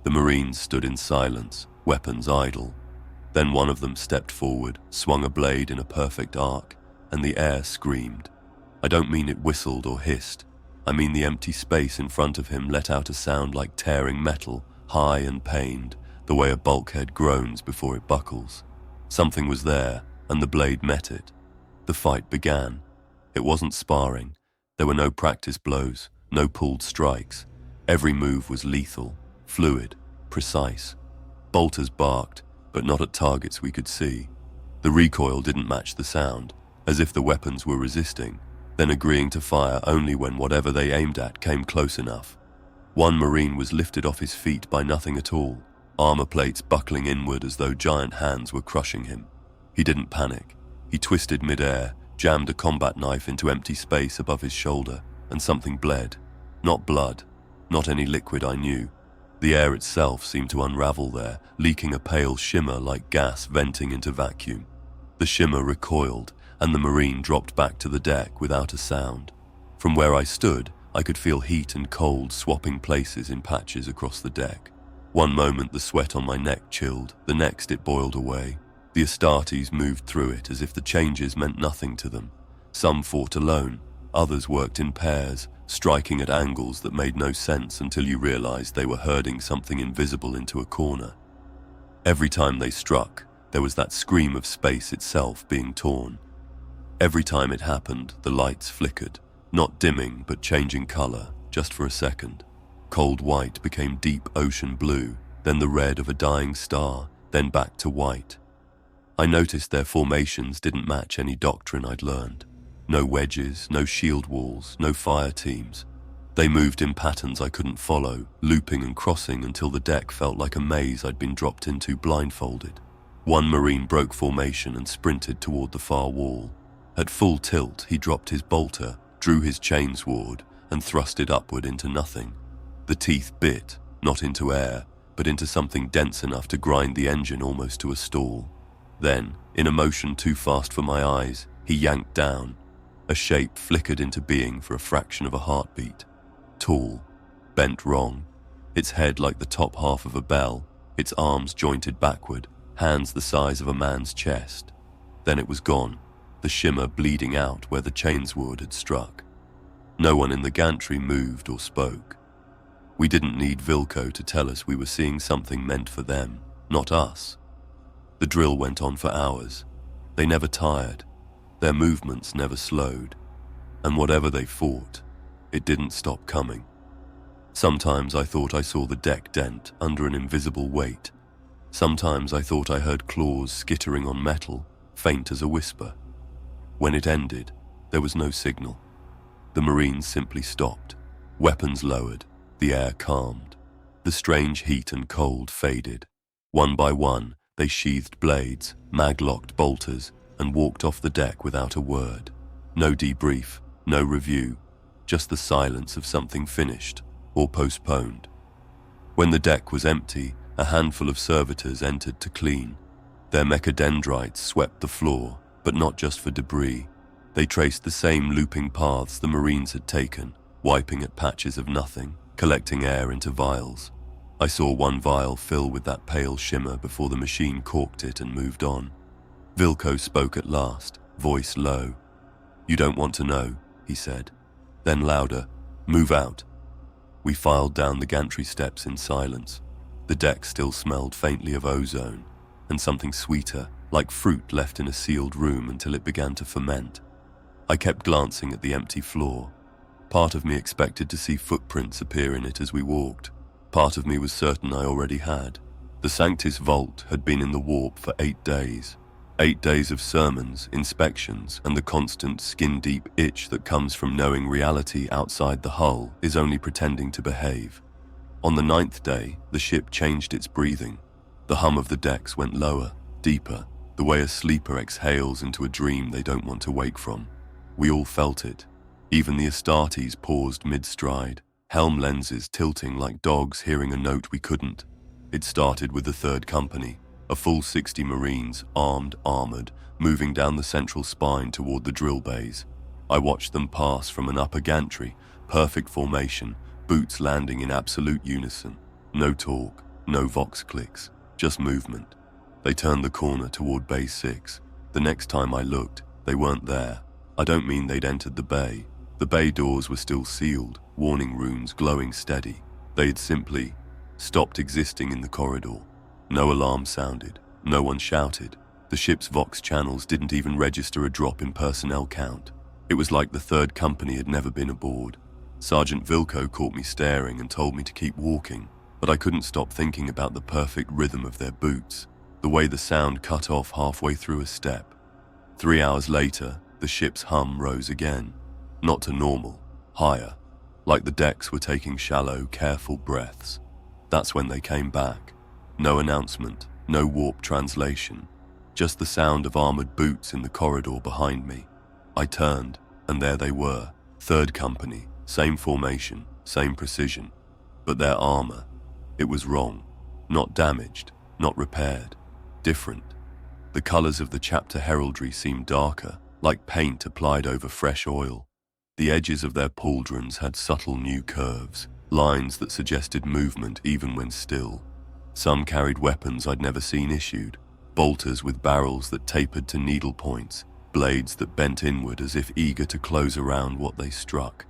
The Marines stood in silence, weapons idle. Then one of them stepped forward, swung a blade in a perfect arc, and the air screamed. I don't mean it whistled or hissed. I mean the empty space in front of him let out a sound like tearing metal, high and pained, the way a bulkhead groans before it buckles. Something was there, and the blade met it. The fight began. It wasn't sparring. There were no practice blows, no pulled strikes. Every move was lethal, fluid, precise. Bolters barked, but not at targets we could see. The recoil didn't match the sound, as if the weapons were resisting, then agreeing to fire only when whatever they aimed at came close enough. One Marine was lifted off his feet by nothing at all, armor plates buckling inward as though giant hands were crushing him. He didn't panic. He twisted mid-air, jammed a combat knife into empty space above his shoulder, and something bled. Not blood, not any liquid I knew. The air itself seemed to unravel there, leaking a pale shimmer like gas venting into vacuum. The shimmer recoiled, and the Marine dropped back to the deck without a sound. From where I stood, I could feel heat and cold swapping places in patches across the deck. One moment the sweat on my neck chilled, the next it boiled away. The Astartes moved through it as if the changes meant nothing to them. Some fought alone, others worked in pairs, striking at angles that made no sense until you realized they were herding something invisible into a corner. Every time they struck, there was that scream of space itself being torn. Every time it happened, the lights flickered, not dimming but changing color, just for a second. Cold white became deep ocean blue, then the red of a dying star, then back to white. I noticed their formations didn't match any doctrine I'd learned. No wedges, no shield walls, no fire teams. They moved in patterns I couldn't follow, looping and crossing until the deck felt like a maze I'd been dropped into blindfolded. One Marine broke formation and sprinted toward the far wall. At full tilt, he dropped his bolter, drew his chainsword, and thrust it upward into nothing. The teeth bit, not into air, but into something dense enough to grind the engine almost to a stall. Then, in a motion too fast for my eyes, he yanked down. A shape flickered into being for a fraction of a heartbeat. Tall, bent wrong, its head like the top half of a bell, its arms jointed backward, hands the size of a man's chest. Then it was gone, the shimmer bleeding out where the chainsword had struck. No one in the gantry moved or spoke. We didn't need Vilko to tell us we were seeing something meant for them, not us. The drill went on for hours. They never tired. Their movements never slowed. And whatever they fought, it didn't stop coming. Sometimes I thought I saw the deck dent under an invisible weight. Sometimes I thought I heard claws skittering on metal, faint as a whisper. When it ended, there was no signal. The Marines simply stopped. Weapons lowered, the air calmed. The strange heat and cold faded. One by one, they sheathed blades, mag-locked bolters, and walked off the deck without a word. No debrief, no review, just the silence of something finished or postponed. When the deck was empty, a handful of servitors entered to clean. Their mechadendrites swept the floor, but not just for debris. They traced the same looping paths the Marines had taken, wiping at patches of nothing, collecting air into vials. I saw one vial fill with that pale shimmer before the machine corked it and moved on. Vilko spoke at last, voice low. "You don't want to know," he said. Then louder, "Move out." We filed down the gantry steps in silence. The deck still smelled faintly of ozone, and something sweeter, like fruit left in a sealed room until it began to ferment. I kept glancing at the empty floor. Part of me expected to see footprints appear in it as we walked. Part of me was certain I already had. The Sanctus Vault had been in the warp for 8 days. 8 days of sermons, inspections, and the constant skin-deep itch that comes from knowing reality outside the hull is only pretending to behave. On the 9th day, the ship changed its breathing. The hum of the decks went lower, deeper, the way a sleeper exhales into a dream they don't want to wake from. We all felt it. Even the Astartes paused mid-stride, helm lenses tilting like dogs hearing a note we couldn't. It started with the 3rd Company, a full 60 Marines, armed, armored, moving down the central spine toward the drill bays. I watched them pass from an upper gantry, perfect formation, boots landing in absolute unison. No talk, no vox clicks, just movement. They turned the corner toward Bay 6. The next time I looked, they weren't there. I don't mean they'd entered the bay. The bay doors were still sealed, warning runes glowing steady. They'd simply stopped existing in the corridor. No alarm sounded, no one shouted. The ship's vox channels didn't even register a drop in personnel count. It was like the 3rd Company had never been aboard. Sergeant Vilko caught me staring and told me to keep walking, but I couldn't stop thinking about the perfect rhythm of their boots, the way the sound cut off halfway through a step. 3 hours later, the ship's hum rose again, not to normal, higher, like the decks were taking shallow, careful breaths. That's when they came back. No announcement, no warp translation, just the sound of armored boots in the corridor behind me. I turned, and there they were, 3rd Company, same formation, same precision. But their armor, it was wrong, not damaged, not repaired, different. The colors of the chapter heraldry seemed darker, like paint applied over fresh oil. The edges of their pauldrons had subtle new curves, lines that suggested movement even when still. Some carried weapons I'd never seen issued, bolters with barrels that tapered to needle points, blades that bent inward as if eager to close around what they struck.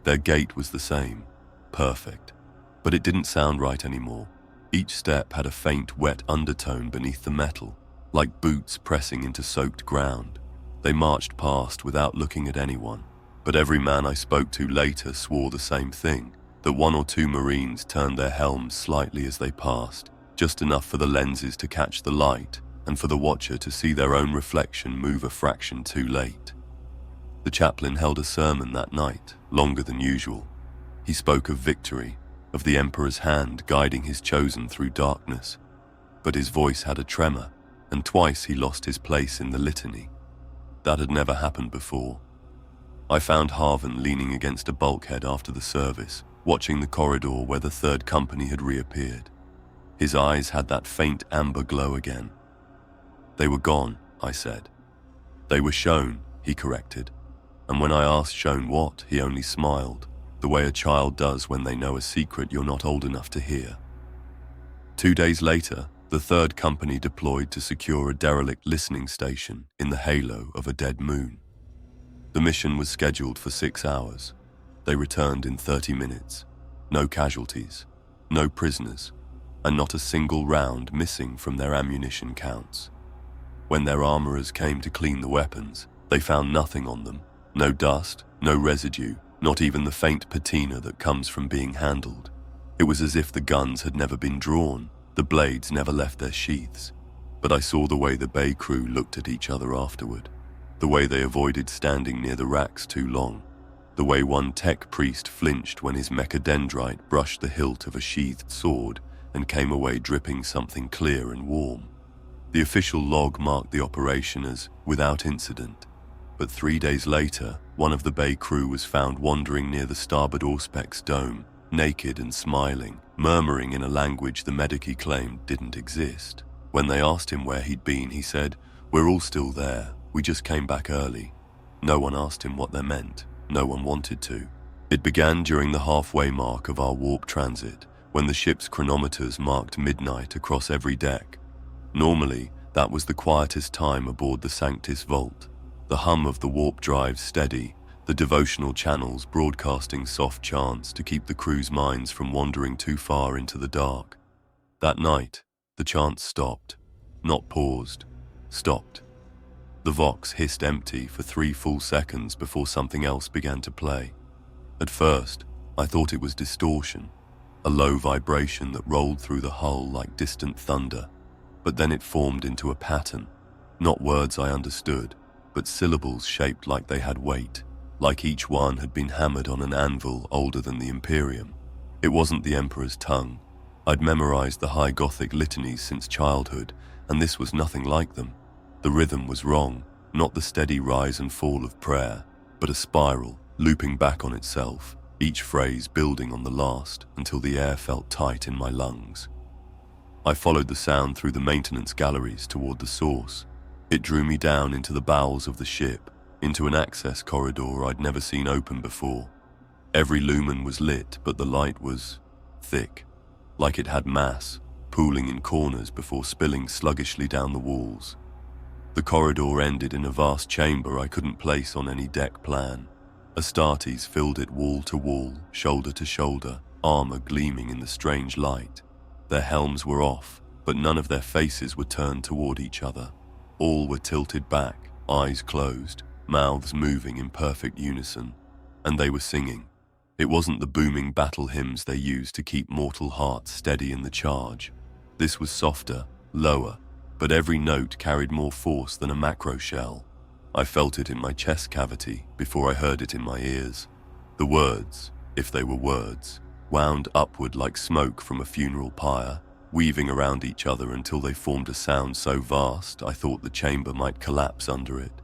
Their gait was the same, perfect, but it didn't sound right anymore. Each step had a faint, wet undertone beneath the metal, like boots pressing into soaked ground. They marched past without looking at anyone, but every man I spoke to later swore the same thing, that 1 or 2 Marines turned their helms slightly as they passed, just enough for the lenses to catch the light and for the watcher to see their own reflection move a fraction too late. The chaplain held a sermon that night, longer than usual. He spoke of victory, of the Emperor's hand guiding his chosen through darkness, but his voice had a tremor, and twice he lost his place in the litany. That had never happened before. I found Harvan leaning against a bulkhead after the service, watching the corridor where the 3rd Company had reappeared. His eyes had that faint amber glow again. "They were gone," I said. "They were shown," he corrected. And when I asked shown what, he only smiled, the way a child does when they know a secret you're not old enough to hear. 2 days later, the third company deployed to secure a derelict listening station in the halo of a dead moon. The mission was scheduled for 6 hours. They returned in 30 minutes. No casualties, no prisoners, and not a single round missing from their ammunition counts. When their armorers came to clean the weapons, they found nothing on them. No dust, no residue, not even the faint patina that comes from being handled. It was as if the guns had never been drawn, the blades never left their sheaths. But I saw the way the bay crew looked at each other afterward, the way they avoided standing near the racks too long, the way one tech priest flinched when his mechadendrite brushed the hilt of a sheathed sword and came away dripping something clear and warm. The official log marked the operation as without incident, but 3 days later, one of the bay crew was found wandering near the starboard auspex dome, naked and smiling, murmuring in a language the medic he claimed didn't exist. When they asked him where he'd been, he said, "We're all still there, we just came back early." No one asked him what that meant. No one wanted to. It began during the halfway mark of our warp transit, when the ship's chronometers marked midnight across every deck. Normally, that was the quietest time aboard the Sanctus Vault. The hum of the warp drive steady, the devotional channels broadcasting soft chants to keep the crew's minds from wandering too far into the dark. That night, the chants stopped. Not paused. Stopped. The Vox hissed empty for 3 full seconds before something else began to play. At first, I thought it was distortion, a low vibration that rolled through the hull like distant thunder, but then it formed into a pattern, not words I understood, but syllables shaped like they had weight, like each one had been hammered on an anvil older than the Imperium. It wasn't the Emperor's tongue. I'd memorized the high Gothic litanies since childhood, and this was nothing like them. The rhythm was wrong, not the steady rise and fall of prayer, but a spiral, looping back on itself, each phrase building on the last until the air felt tight in my lungs. I followed the sound through the maintenance galleries toward the source. It drew me down into the bowels of the ship, into an access corridor I'd never seen open before. Every lumen was lit, but the light was thick, like it had mass, pooling in corners before spilling sluggishly down the walls. The corridor ended in a vast chamber I couldn't place on any deck plan. Astartes filled it wall to wall, shoulder to shoulder, armor gleaming in the strange light. Their helms were off, but none of their faces were turned toward each other. All were tilted back, eyes closed, mouths moving in perfect unison, and they were singing. It wasn't the booming battle hymns they used to keep mortal hearts steady in the charge. This was softer, lower, but every note carried more force than a macro shell. I felt it in my chest cavity before I heard it in my ears. The words, if they were words, wound upward like smoke from a funeral pyre, weaving around each other until they formed a sound so vast I thought the chamber might collapse under it.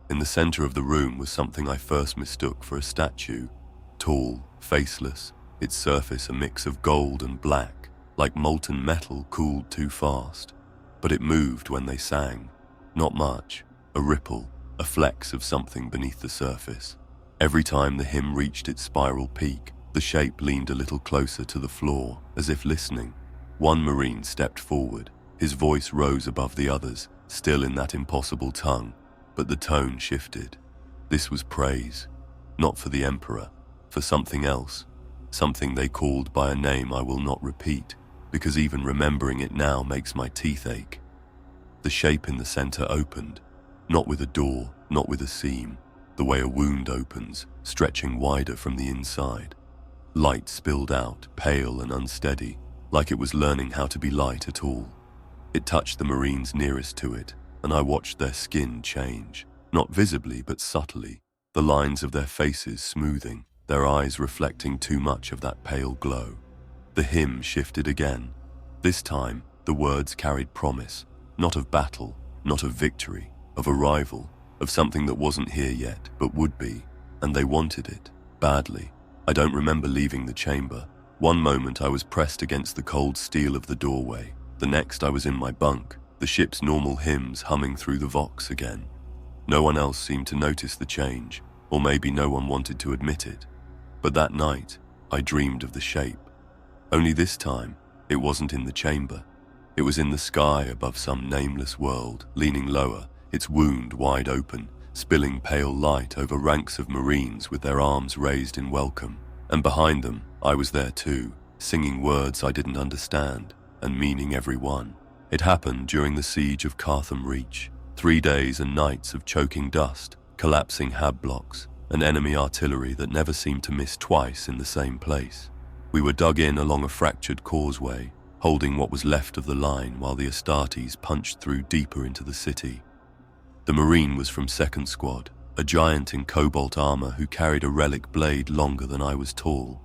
In the center of the room was something I first mistook for a statue, tall, faceless, its surface a mix of gold and black, like molten metal cooled too fast. But it moved when they sang. Not much, a ripple, a flex of something beneath the surface. Every time the hymn reached its spiral peak, the shape leaned a little closer to the floor, as if listening. One Marine stepped forward. His voice rose above the others, still in that impossible tongue, but the tone shifted. This was praise, not for the Emperor, for something else, something they called by a name I will not repeat, because even remembering it now makes my teeth ache. The shape in the center opened, not with a door, not with a seam, the way a wound opens, stretching wider from the inside. Light spilled out, pale and unsteady, like it was learning how to be light at all. It touched the Marines nearest to it, and I watched their skin change, not visibly but subtly, the lines of their faces smoothing, their eyes reflecting too much of that pale glow. The hymn shifted again. This time, the words carried promise, not of battle, not of victory, of arrival, of something that wasn't here yet, but would be, and they wanted it, badly. I don't remember leaving the chamber. One moment I was pressed against the cold steel of the doorway. The next I was in my bunk, the ship's normal hymns humming through the Vox again. No one else seemed to notice the change, or maybe no one wanted to admit it. But that night, I dreamed of the shape. Only this time, It wasn't in the chamber. It was in the sky above some nameless world, leaning lower, its wound wide open, spilling pale light over ranks of Marines with their arms raised in welcome. And behind them, I was there too, singing words I didn't understand, and meaning every one. It happened during the siege of Cartham Reach. 3 days and nights of choking dust, collapsing hab blocks, and enemy artillery that never seemed to miss twice in the same place. We were dug in along a fractured causeway, holding what was left of the line while the Astartes punched through deeper into the city. The Marine was from 2nd Squad, a giant in cobalt armor who carried a relic blade longer than I was tall.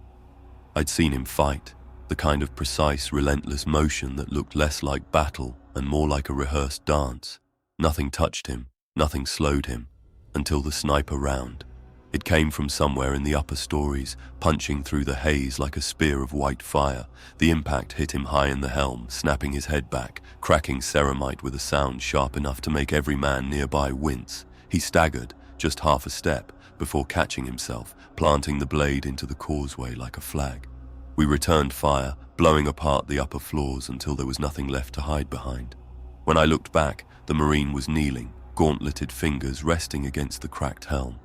I'd seen him fight, the kind of precise, relentless motion that looked less like battle and more like a rehearsed dance. Nothing touched him, nothing slowed him, until the sniper round. It came from somewhere in the upper stories, punching through the haze like a spear of white fire. The impact hit him high in the helm, snapping his head back, cracking ceramite with a sound sharp enough to make every man nearby wince. He staggered, just half a step, before catching himself, planting the blade into the causeway like a flag. We returned fire, blowing apart the upper floors until there was nothing left to hide behind. When I looked back, the Marine was kneeling, gauntleted fingers resting against the cracked helm.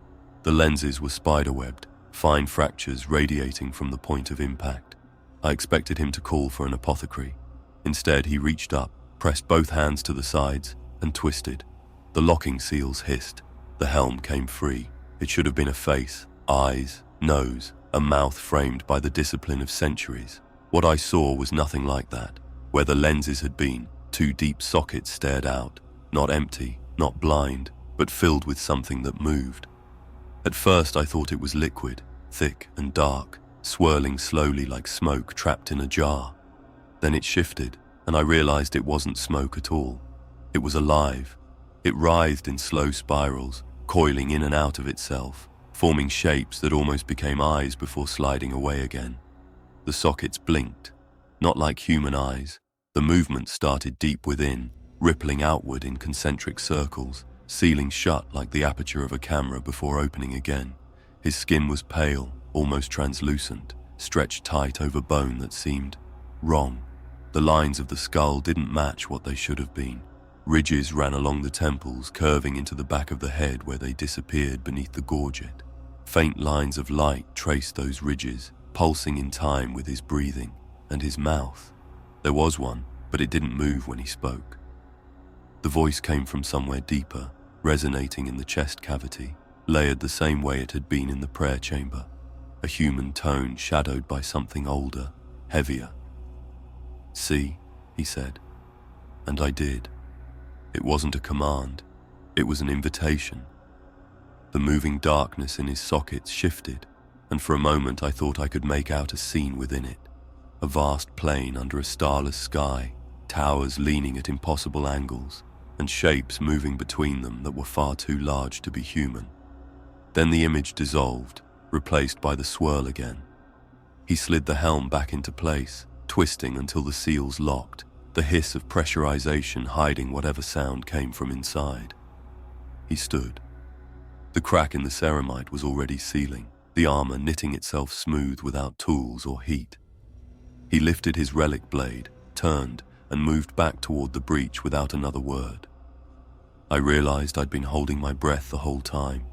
The lenses were spiderwebbed, fine fractures radiating from the point of impact. I expected him to call for an apothecary. Instead, he reached up, pressed both hands to the sides, and twisted. The locking seals hissed. The helm came free. It should have been a face, eyes, nose, a mouth framed by the discipline of centuries. What I saw was nothing like that. Where the lenses had been, 2 deep sockets stared out, not empty, not blind, but filled with something that moved. At first I thought it was liquid, thick and dark, swirling slowly like smoke trapped in a jar. Then it shifted, and I realized it wasn't smoke at all. It was alive. It writhed in slow spirals, coiling in and out of itself, forming shapes that almost became eyes before sliding away again. The sockets blinked, not like human eyes. The movement started deep within, rippling outward in concentric circles, sealing shut like the aperture of a camera before opening again. His skin was pale, almost translucent, stretched tight over bone that seemed wrong. The lines of the skull didn't match what they should have been. Ridges ran along the temples, curving into the back of the head where they disappeared beneath the gorget. Faint lines of light traced those ridges, pulsing in time with his breathing, and his mouth. There was one, but it didn't move when he spoke. The voice came from somewhere deeper, resonating in the chest cavity, layered the same way it had been in the prayer chamber. A human tone shadowed by something older, heavier. "See," he said. And I did. It wasn't a command. It was an invitation. The moving darkness in his sockets shifted, and for a moment I thought I could make out a scene within it. A vast plain under a starless sky, towers leaning at impossible angles, and shapes moving between them that were far too large to be human. Then the image dissolved, replaced by the swirl again. He slid the helm back into place, twisting until the seals locked, the hiss of pressurization hiding whatever sound came from inside. He stood. The crack in the ceramite was already sealing, the armor knitting itself smooth without tools or heat. He lifted his relic blade, turned, and moved back toward the breach without another word. I realized I'd been holding my breath the whole time.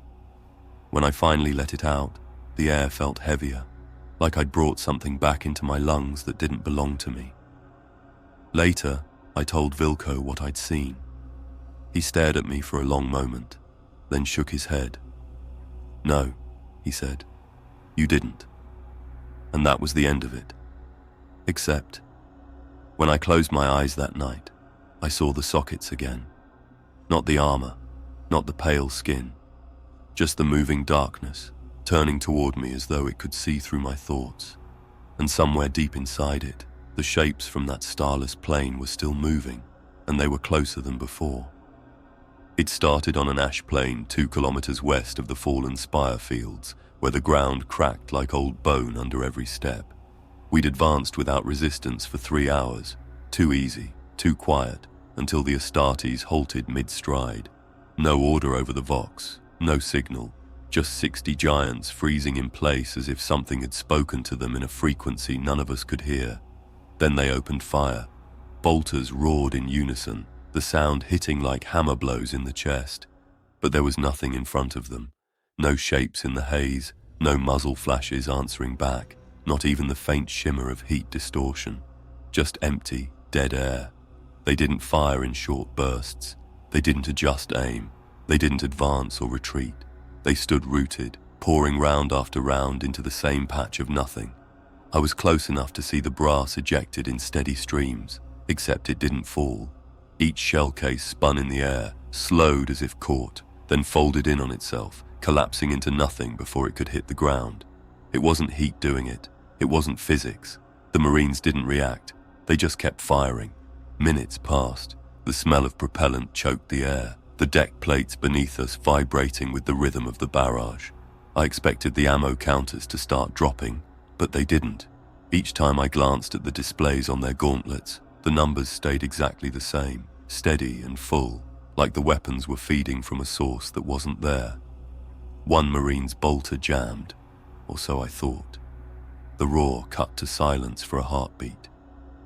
When I finally let it out, the air felt heavier, like I'd brought something back into my lungs that didn't belong to me. Later, I told Vilko what I'd seen. He stared at me for a long moment, then shook his head. "No," he said, "you didn't." And that was the end of it. Except, when I closed my eyes that night, I saw the sockets again. Not the armor, not the pale skin, just the moving darkness, turning toward me as though it could see through my thoughts. And somewhere deep inside it, the shapes from that starless plain were still moving, and they were closer than before. It started on an ash plain 2 kilometers west of the fallen spire fields, where the ground cracked like old bone under every step. We'd advanced without resistance for 3 hours, too easy, too quiet, until the Astartes halted mid-stride. No order over the Vox, no signal, just 60 giants freezing in place as if something had spoken to them in a frequency none of us could hear. Then they opened fire. Bolters roared in unison, the sound hitting like hammer blows in the chest. But there was nothing in front of them. No shapes in the haze, no muzzle flashes answering back, not even the faint shimmer of heat distortion. Just empty, dead air. They didn't fire in short bursts. They didn't adjust aim. They didn't advance or retreat. They stood rooted, pouring round after round into the same patch of nothing. I was close enough to see the brass ejected in steady streams, except it didn't fall. Each shell case spun in the air, slowed as if caught, then folded in on itself, collapsing into nothing before it could hit the ground. It wasn't heat doing it. It wasn't physics. The Marines didn't react. They just kept firing. Minutes passed. The smell of propellant choked the air, the deck plates beneath us vibrating with the rhythm of the barrage. I expected the ammo counters to start dropping, but they didn't. Each time I glanced at the displays on their gauntlets, the numbers stayed exactly the same, steady and full, like the weapons were feeding from a source that wasn't there. One Marine's bolter jammed, or so I thought. The roar cut to silence for a heartbeat.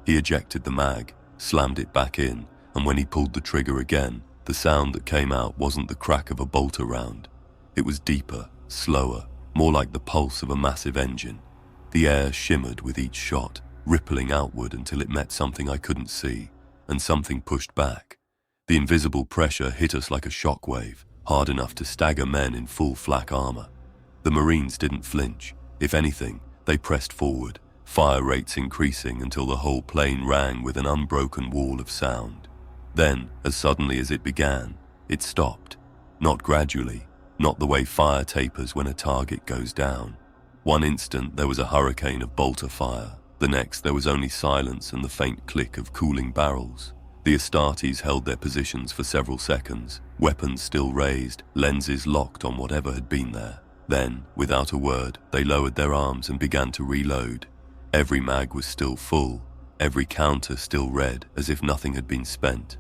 He ejected the mag, slammed it back in, and when he pulled the trigger again, the sound that came out wasn't the crack of a bolter round. It was deeper, slower, more like the pulse of a massive engine. The air shimmered with each shot, rippling outward until it met something I couldn't see, and something pushed back. The invisible pressure hit us like a shockwave, hard enough to stagger men in full flak armor. The Marines didn't flinch. If anything, they pressed forward, fire rates increasing until the whole plane rang with an unbroken wall of sound. Then, as suddenly as it began, it stopped. Not gradually, not the way fire tapers when a target goes down. One instant there was a hurricane of bolter fire. The next there was only silence and the faint click of cooling barrels. The Astartes held their positions for several seconds, weapons still raised, lenses locked on whatever had been there. Then, without a word, they lowered their arms and began to reload. Every mag was still full, every counter still red, as if nothing had been spent.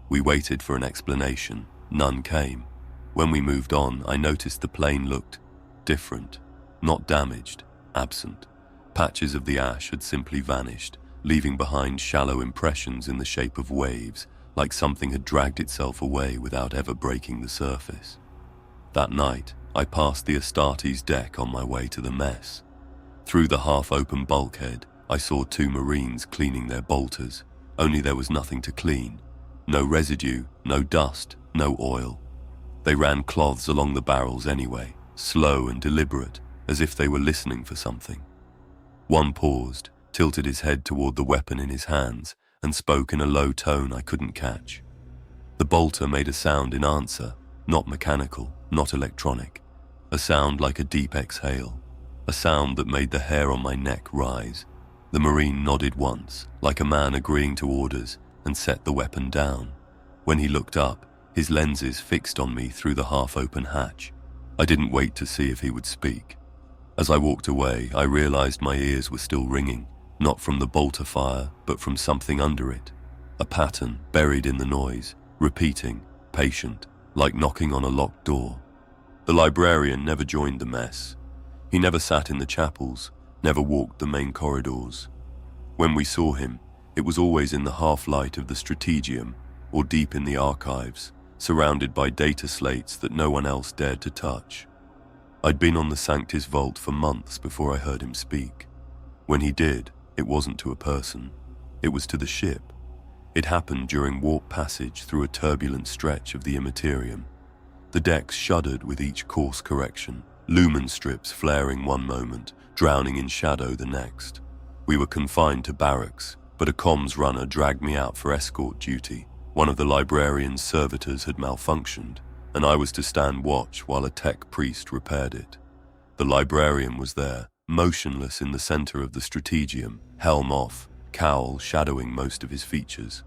We waited for an explanation. None came. When we moved on, I noticed the plane looked different. Not damaged, absent. Patches of the ash had simply vanished, leaving behind shallow impressions in the shape of waves, like something had dragged itself away without ever breaking the surface. That night, I passed the Astartes deck on my way to the mess. Through the half-open bulkhead, I saw two Marines cleaning their bolters, only there was nothing to clean. No residue, no dust, no oil. They ran cloths along the barrels anyway, slow and deliberate, as if they were listening for something. One paused, tilted his head toward the weapon in his hands, and spoke in a low tone I couldn't catch. The bolter made a sound in answer, not mechanical, not electronic. A sound like a deep exhale, a sound that made the hair on my neck rise. The Marine nodded once, like a man agreeing to orders, and set the weapon down. When he looked up, his lenses fixed on me through the half-open hatch. I didn't wait to see if he would speak. As I walked away, I realized my ears were still ringing, not from the bolter fire, but from something under it. A pattern buried in the noise, repeating, patient, like knocking on a locked door. The librarian never joined the mess. He never sat in the chapels, never walked the main corridors. When we saw him, it was always in the half-light of the strategium, or deep in the archives, surrounded by data slates that no one else dared to touch. I'd been on the Sanctus vault for months before I heard him speak. When he did, it wasn't to a person. It was to the ship. It happened during warp passage through a turbulent stretch of the Imperium. The decks shuddered with each course correction, lumen strips flaring one moment, drowning in shadow the next. We were confined to barracks, but a comms runner dragged me out for escort duty. One of the librarian's servitors had malfunctioned, and I was to stand watch while a tech priest repaired it. The librarian was there, motionless in the center of the strategium, helm off, cowl shadowing most of his features.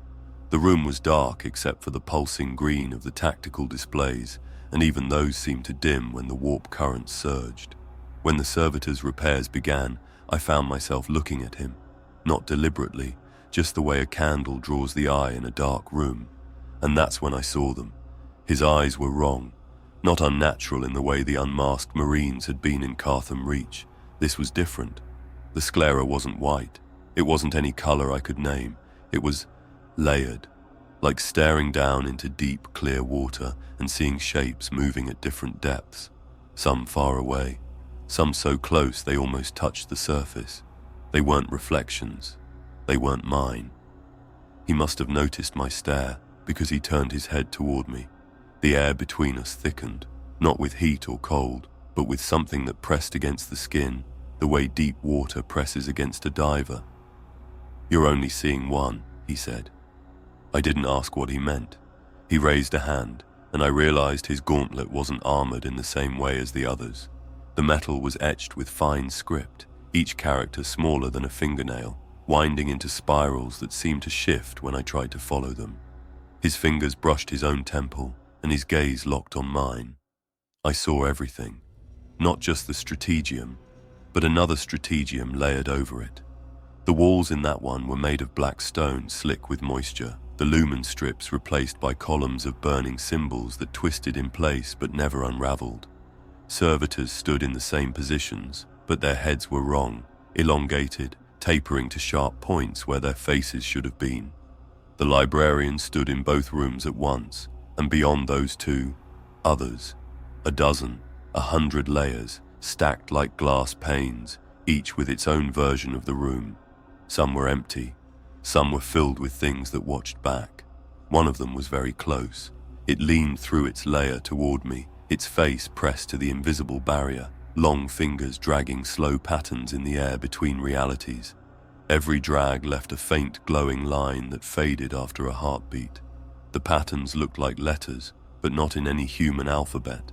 The room was dark except for the pulsing green of the tactical displays, and even those seemed to dim when the warp currents surged. When the servitor's repairs began, I found myself looking at him, not deliberately, just the way a candle draws the eye in a dark room. And that's when I saw them. His eyes were wrong, not unnatural in the way the unmasked Marines had been in Cartham Reach. This was different. The sclera wasn't white. It wasn't any color I could name. It was layered, like staring down into deep, clear water and seeing shapes moving at different depths, some far away, some so close they almost touched the surface. They weren't reflections. They weren't mine. He must have noticed my stare because he turned his head toward me. The air between us thickened, not with heat or cold, but with something that pressed against the skin, the way deep water presses against a diver. "You're only seeing one," he said. I didn't ask what he meant. He raised a hand, and I realized his gauntlet wasn't armored in the same way as the others. The metal was etched with fine script, each character smaller than a fingernail, winding into spirals that seemed to shift when I tried to follow them. His fingers brushed his own temple, and his gaze locked on mine. I saw everything, not just the strategium, but another strategium layered over it. The walls in that one were made of black stone slick with moisture, the lumen strips replaced by columns of burning symbols that twisted in place but never unraveled. Servitors stood in the same positions, but their heads were wrong, elongated, tapering to sharp points where their faces should have been. The librarian stood in both rooms at once, and beyond those two, others. A dozen, 100 layers, stacked like glass panes, each with its own version of the room. Some were empty. Some were filled with things that watched back. One of them was very close. It leaned through its layer toward me, its face pressed to the invisible barrier, long fingers dragging slow patterns in the air between realities. Every drag left a faint glowing line that faded after a heartbeat. The patterns looked like letters, but not in any human alphabet.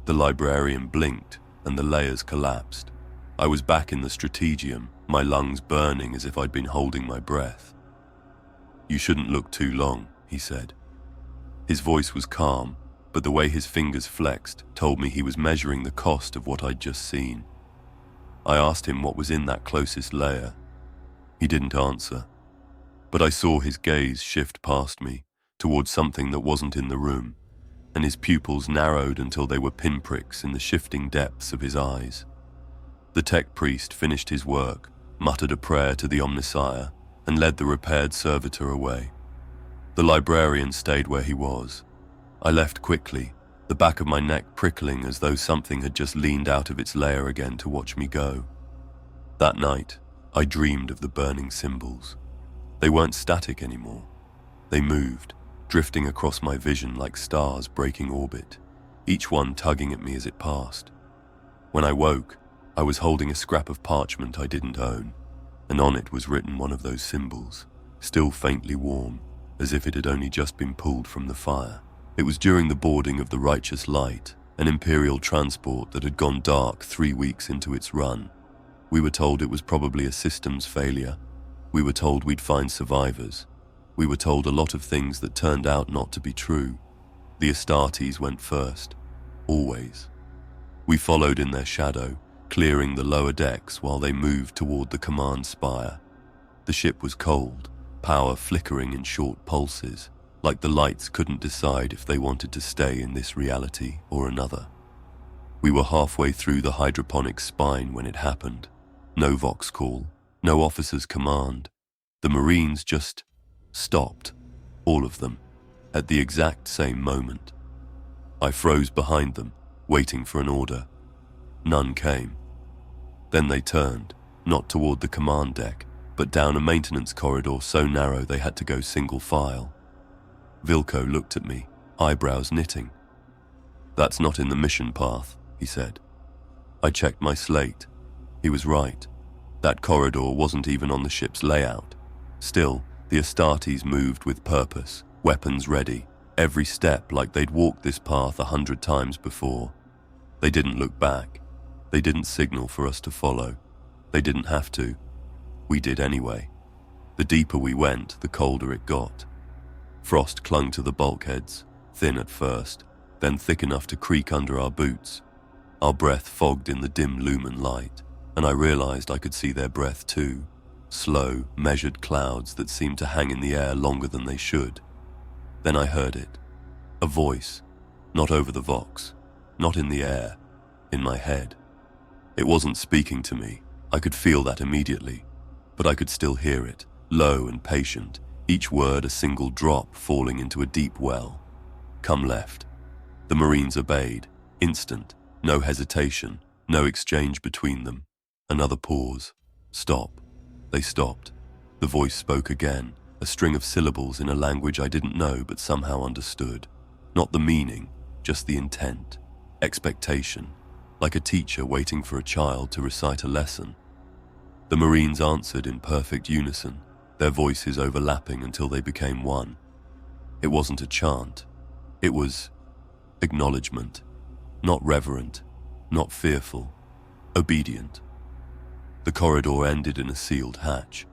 The librarian blinked, and the layers collapsed. I was back in the strategium, my lungs burning as if I'd been holding my breath. "You shouldn't look too long," he said. His voice was calm, but the way his fingers flexed told me he was measuring the cost of what I'd just seen. I asked him what was in that closest layer. He didn't answer, but I saw his gaze shift past me, towards something that wasn't in the room, and his pupils narrowed until they were pinpricks in the shifting depths of his eyes. The tech priest finished his work, muttered a prayer to the Omnissiah, and led the repaired servitor away. The librarian stayed where he was. I left quickly, the back of my neck prickling as though something had just leaned out of its lair again to watch me go. That night, I dreamed of the burning symbols. They weren't static anymore. They moved, drifting across my vision like stars breaking orbit, each one tugging at me as it passed. When I woke, I was holding a scrap of parchment I didn't own, and on it was written one of those symbols, still faintly warm, as if it had only just been pulled from the fire. It was during the boarding of the Righteous Light, an Imperial transport that had gone dark 3 weeks into its run. We were told it was probably a systems failure. We were told we'd find survivors. We were told a lot of things that turned out not to be true. The Astartes went first, always. We followed in their shadow, clearing the lower decks while they moved toward the command spire. The ship was cold, power flickering in short pulses, like the lights couldn't decide if they wanted to stay in this reality or another. We were halfway through the hydroponic spine when it happened. No vox call, no officer's command. The Marines just stopped, all of them, at the exact same moment. I froze behind them, waiting for an order. None came. Then they turned, not toward the command deck, but down a maintenance corridor so narrow they had to go single file. Vilko looked at me, eyebrows knitting. "That's not in the mission path," he said. I checked my slate. He was right. That corridor wasn't even on the ship's layout. Still, the Astartes moved with purpose, weapons ready, every step like they'd walked this path 100 times before. They didn't look back. They didn't signal for us to follow. They didn't have to. We did anyway. The deeper we went, the colder it got. Frost clung to the bulkheads, thin at first, then thick enough to creak under our boots. Our breath fogged in the dim lumen light, and I realized I could see their breath too. Slow, measured clouds that seemed to hang in the air longer than they should. Then I heard it. A voice, not over the vox, not in the air, in my head. It wasn't speaking to me. I could feel that immediately. but I could still hear it, low and patient, each word a single drop falling into a deep well. Come left. The Marines obeyed, instant, no hesitation, no exchange between them. Another pause. Stop. They stopped. The voice spoke again, a string of syllables in a language I didn't know but somehow understood. Not the meaning, just the intent. Expectation, like a teacher waiting for a child to recite a lesson. The Marines answered in perfect unison, their voices overlapping until they became one. It wasn't a chant. It was acknowledgement, not reverent, not fearful, obedient. The corridor ended in a sealed hatch.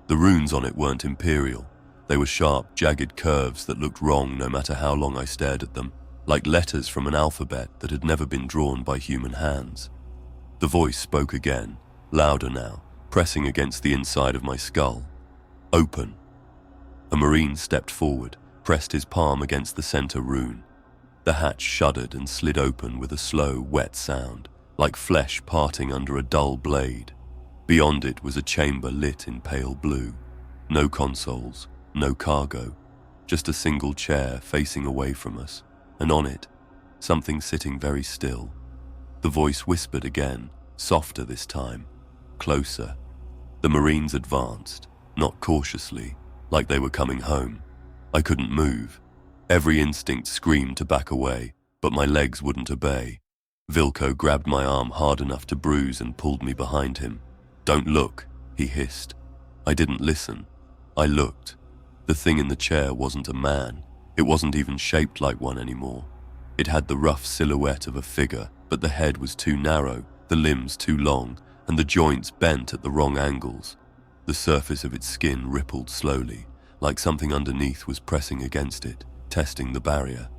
The runes on it weren't Imperial. They were sharp, jagged curves that looked wrong no matter how long I stared at them, like letters from an alphabet that had never been drawn by human hands. The voice spoke again, louder now, pressing against the inside of my skull. Open. A Marine stepped forward, pressed his palm against the center rune. The hatch shuddered and slid open with a slow, wet sound, like flesh parting under a dull blade. Beyond it was a chamber lit in pale blue. No consoles, no cargo, just a single chair facing away from us, and on it, something sitting very still. The voice whispered again, softer this time, closer. The Marines advanced, not cautiously, like they were coming home. I couldn't move. Every instinct screamed to back away, but my legs wouldn't obey. Vilko grabbed my arm hard enough to bruise and pulled me behind him. Don't look, he hissed. I didn't listen. I looked. The thing in the chair wasn't a man. It wasn't even shaped like one anymore. It had the rough silhouette of a figure, but the head was too narrow, the limbs too long, and the joints bent at the wrong angles. The surface of its skin rippled slowly, like something underneath was pressing against it, testing the barrier.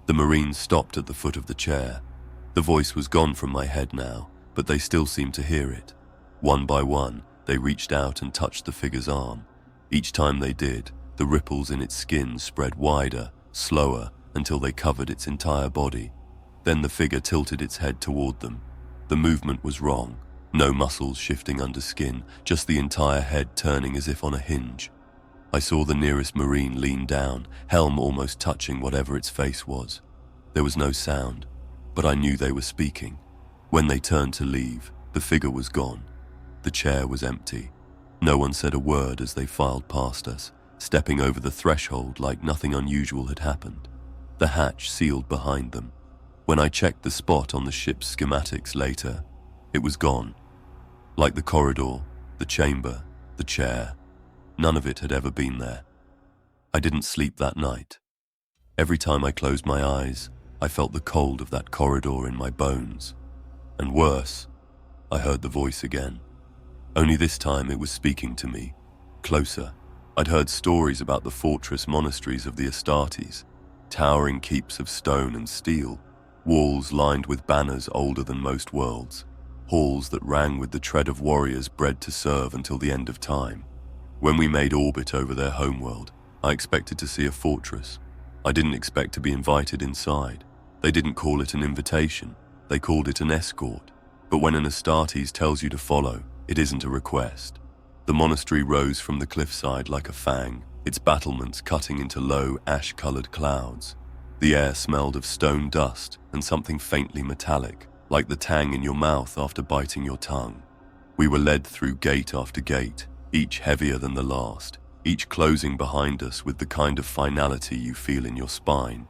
The Marines stopped at the foot of the chair. The voice was gone from my head now, but they still seemed to hear it. One by one, they reached out and touched the figure's arm. Each time they did, the ripples in its skin spread wider, slower, until they covered its entire body. Then the figure tilted its head toward them. The movement was wrong. No muscles shifting under skin, just the entire head turning as if on a hinge. I saw the nearest Marine lean down, helm almost touching whatever its face was. There was no sound, but I knew they were speaking. When they turned to leave, the figure was gone. The chair was empty. No one said a word as they filed past us, stepping over the threshold like nothing unusual had happened. The hatch sealed behind them. When I checked the spot on the ship's schematics later, it was gone. Like the corridor, the chamber, the chair, none of it had ever been there. I didn't sleep that night. Every time I closed my eyes, I felt the cold of that corridor in my bones. And worse, I heard the voice again. Only this time it was speaking to me, closer. I'd heard stories about the fortress monasteries of the Astartes, towering keeps of stone and steel, walls lined with banners older than most worlds, halls that rang with the tread of warriors bred to serve until the end of time. When we made orbit over their homeworld, I expected to see a fortress. I didn't expect to be invited inside. They didn't call it an invitation, they called it an escort. But when an Astartes tells you to follow, it isn't a request. The monastery rose from the cliffside like a fang, its battlements cutting into low, ash-colored clouds. The air smelled of stone dust and something faintly metallic, like the tang in your mouth after biting your tongue. We were led through gate after gate, each heavier than the last, each closing behind us with the kind of finality you feel in your spine.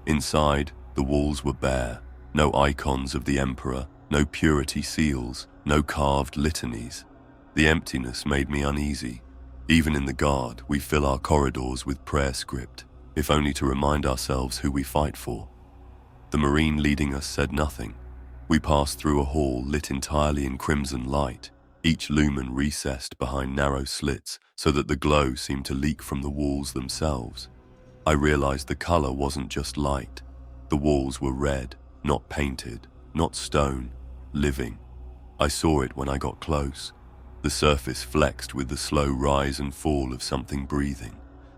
Inside, the walls were bare, no icons of the Emperor, no purity seals, no carved litanies. The emptiness made me uneasy. Even in the guard, we fill our corridors with prayer script, if only to remind ourselves who we fight for. The Marine leading us said nothing. We passed through a hall lit entirely in crimson light, each lumen recessed behind narrow slits so that the glow seemed to leak from the walls themselves. I realized the color wasn't just light. The walls were red, not painted, not stone, living. I saw it when I got close. The surface flexed with the slow rise and fall of something breathing.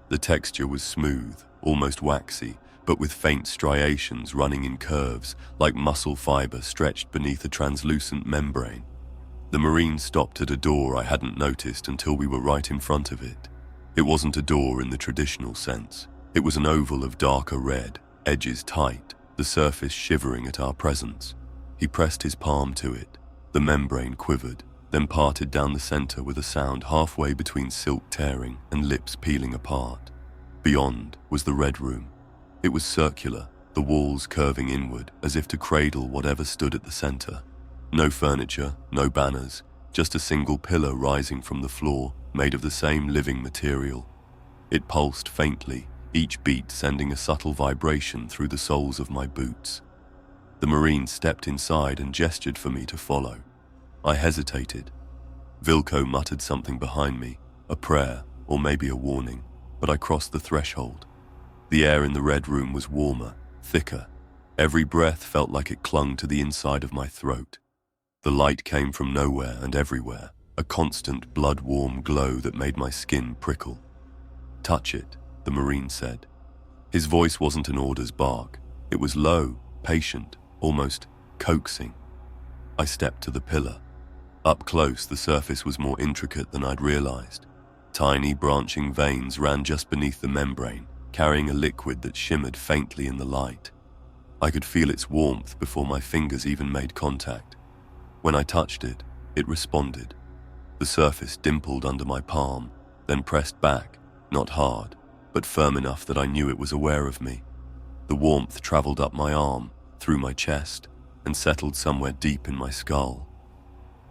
The texture was smooth, almost waxy, but with faint striations running in curves, like muscle fiber stretched beneath a translucent membrane. The Marine stopped at a door I hadn't noticed until we were right in front of it. It wasn't a door in the traditional sense. It was an oval of darker red, edges tight, the surface shivering at our presence. He pressed his palm to it. The membrane quivered, then parted down the center with a sound halfway between silk tearing and lips peeling apart. Beyond was the Red Room. It was circular, the walls curving inward as if to cradle whatever stood at the center. No furniture, no banners, just a single pillar rising from the floor, made of the same living material. It pulsed faintly, each beat sending a subtle vibration through the soles of my boots. The Marine stepped inside and gestured for me to follow. I hesitated. Vilko muttered something behind me, a prayer, or maybe a warning, but I crossed the threshold. The air in the Red Room was warmer, thicker. Every breath felt like it clung to the inside of my throat. The light came from nowhere and everywhere, a constant blood-warm glow that made my skin prickle. "Touch it," the Marine said. His voice wasn't an order's bark. It was low, patient, almost coaxing. I stepped to the pillar. Up close, the surface was more intricate than I'd realized. Tiny branching veins ran just beneath the membrane, carrying a liquid that shimmered faintly in the light. I could feel its warmth before my fingers even made contact. When I touched it, it responded. The surface dimpled under my palm, then pressed back, not hard, but firm enough that I knew it was aware of me. The warmth traveled up my arm, through my chest, and settled somewhere deep in my skull.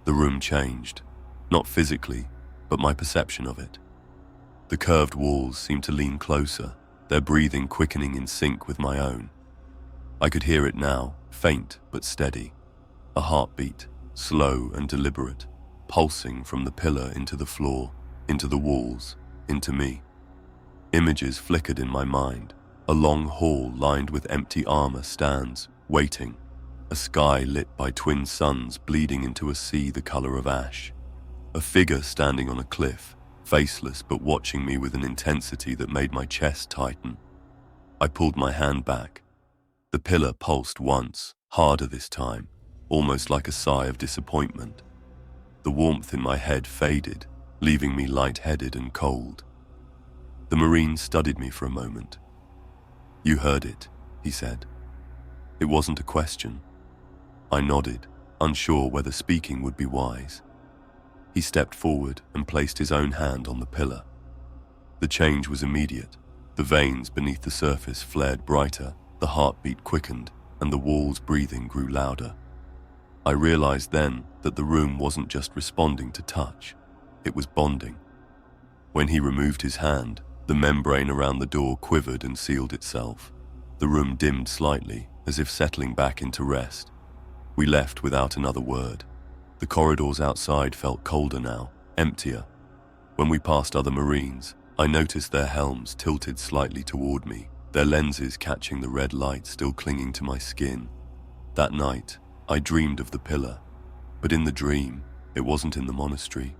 The room changed, not physically, but my perception of it. The curved walls seemed to lean closer, their breathing quickening in sync with my own. I could hear it now, faint but steady. A heartbeat, slow and deliberate, pulsing from the pillar into the floor, into the walls, into me. Images flickered in my mind. A long hall lined with empty armor stands, waiting. A sky lit by twin suns bleeding into a sea the color of ash. A figure standing on a cliff, faceless but watching me with an intensity that made my chest tighten. I pulled my hand back. The pillar pulsed once, harder this time, almost like a sigh of disappointment. The warmth in my head faded, leaving me lightheaded and cold. The Marine studied me for a moment. "You heard it," he said. It wasn't a question. I nodded, unsure whether speaking would be wise. He stepped forward and placed his own hand on the pillar. The change was immediate. The veins beneath the surface flared brighter, the heartbeat quickened, and the wall's breathing grew louder. I realized then that the room wasn't just responding to touch, it was bonding. When he removed his hand, the membrane around the door quivered and sealed itself. The room dimmed slightly, as if settling back into rest. We left without another word. The corridors outside felt colder now, emptier. When we passed other Marines, I noticed their helms tilted slightly toward me, their lenses catching the red light still clinging to my skin. That night, I dreamed of the pillar, but in the dream, it wasn't in the monastery.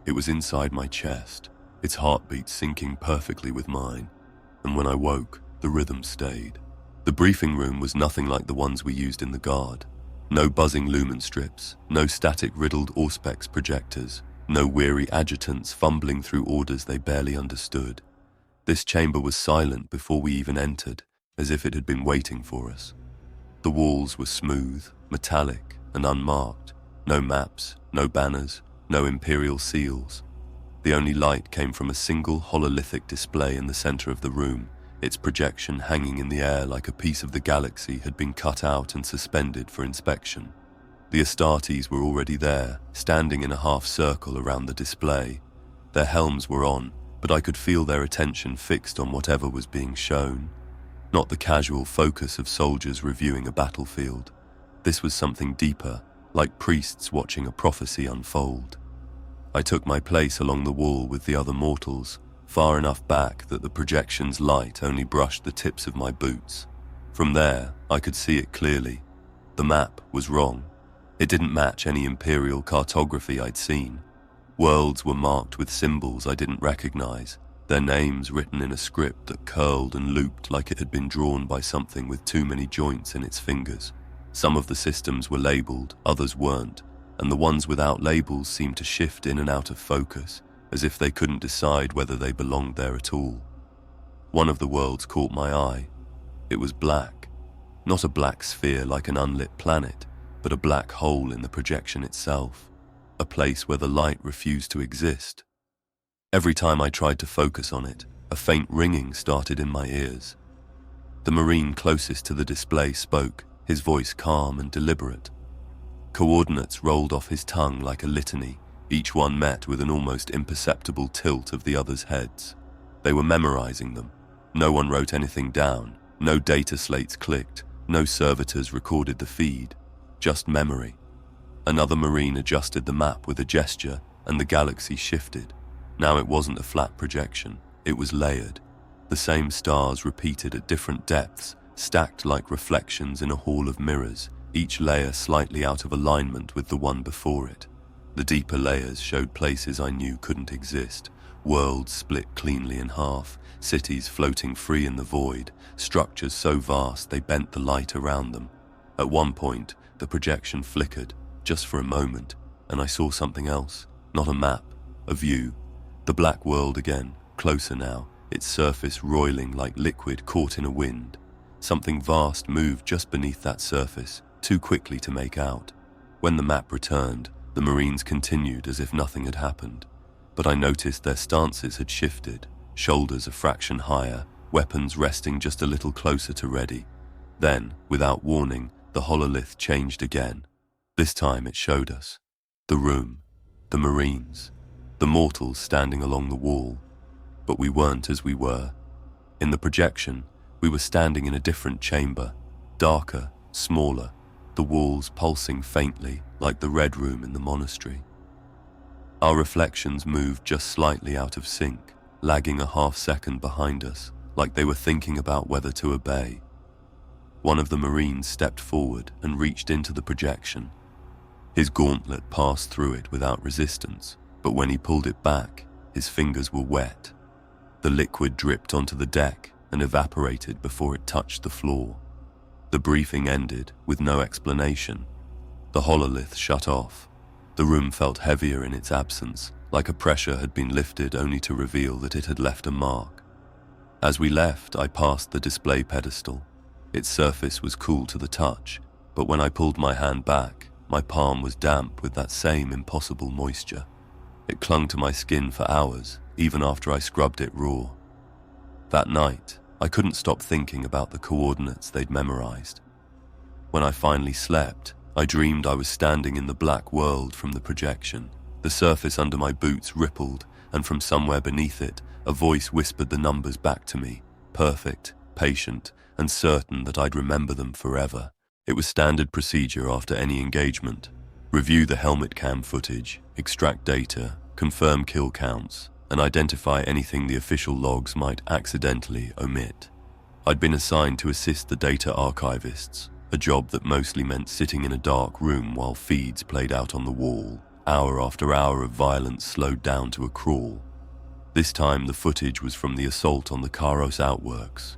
It was inside my chest, its heartbeat syncing perfectly with mine, and when I woke, the rhythm stayed. The briefing room was nothing like the ones we used in the Guard. No buzzing lumen strips, no static-riddled Auspex projectors, no weary adjutants fumbling through orders they barely understood. This chamber was silent before we even entered, as if it had been waiting for us. The walls were smooth, metallic, and unmarked. No maps, no banners, no Imperial seals. The only light came from a single hololithic display in the center of the room, its projection hanging in the air like a piece of the galaxy had been cut out and suspended for inspection. The Astartes were already there, standing in a half circle around the display. Their helms were on, but I could feel their attention fixed on whatever was being shown. Not the casual focus of soldiers reviewing a battlefield. This was something deeper, like priests watching a prophecy unfold. I took my place along the wall with the other mortals, far enough back that the projection's light only brushed the tips of my boots. From there, I could see it clearly. The map was wrong. It didn't match any Imperial cartography I'd seen. Worlds were marked with symbols I didn't recognize, their names written in a script that curled and looped like it had been drawn by something with too many joints in its fingers. Some of the systems were labeled, others weren't, and the ones without labels seemed to shift in and out of focus, as if they couldn't decide whether they belonged there at all. One of the worlds caught my eye. It was black. Not a black sphere like an unlit planet, but a black hole in the projection itself, a place where the light refused to exist. Every time I tried to focus on it, a faint ringing started in my ears. The Marine closest to the display spoke, his voice calm and deliberate. Coordinates rolled off his tongue like a litany, each one met with an almost imperceptible tilt of the others' heads. They were memorizing them. No one wrote anything down, no data slates clicked, no servitors recorded the feed, just memory. Another Marine adjusted the map with a gesture, and the galaxy shifted. Now it wasn't a flat projection, it was layered. The same stars repeated at different depths, stacked like reflections in a hall of mirrors, each layer slightly out of alignment with the one before it. The deeper layers showed places I knew couldn't exist, worlds split cleanly in half, cities floating free in the void, structures so vast they bent the light around them. At one point, the projection flickered, just for a moment, and I saw something else. Not a map, a view. The black world again, closer now, its surface roiling like liquid caught in a wind. Something vast moved just beneath that surface, too quickly to make out. When the map returned, the Marines continued as if nothing had happened. But I noticed their stances had shifted, shoulders a fraction higher, weapons resting just a little closer to ready. Then, without warning, the hololith changed again. This time it showed us. The room, the Marines, the mortals standing along the wall. But we weren't as we were. In the projection, we were standing in a different chamber, darker, smaller, the walls pulsing faintly like the red room in the monastery. Our reflections moved just slightly out of sync, lagging a half-second behind us, like they were thinking about whether to obey. One of the Marines stepped forward and reached into the projection. His gauntlet passed through it without resistance, but when he pulled it back, his fingers were wet. The liquid dripped onto the deck and evaporated before it touched the floor. The briefing ended with no explanation. The hololith shut off. The room felt heavier in its absence, like a pressure had been lifted only to reveal that it had left a mark. As we left, I passed the display pedestal. Its surface was cool to the touch, but when I pulled my hand back, my palm was damp with that same impossible moisture. It clung to my skin for hours, even after I scrubbed it raw. That night, I couldn't stop thinking about the coordinates they'd memorized. When I finally slept, I dreamed I was standing in the black world from the projection. The surface under my boots rippled, and from somewhere beneath it, a voice whispered the numbers back to me, perfect, patient, and certain that I'd remember them forever. It was standard procedure after any engagement. Review the helmet cam footage, extract data, confirm kill counts, and identify anything the official logs might accidentally omit. I'd been assigned to assist the data archivists, a job that mostly meant sitting in a dark room while feeds played out on the wall, hour after hour of violence slowed down to a crawl. This time the footage was from the assault on the Karos outworks.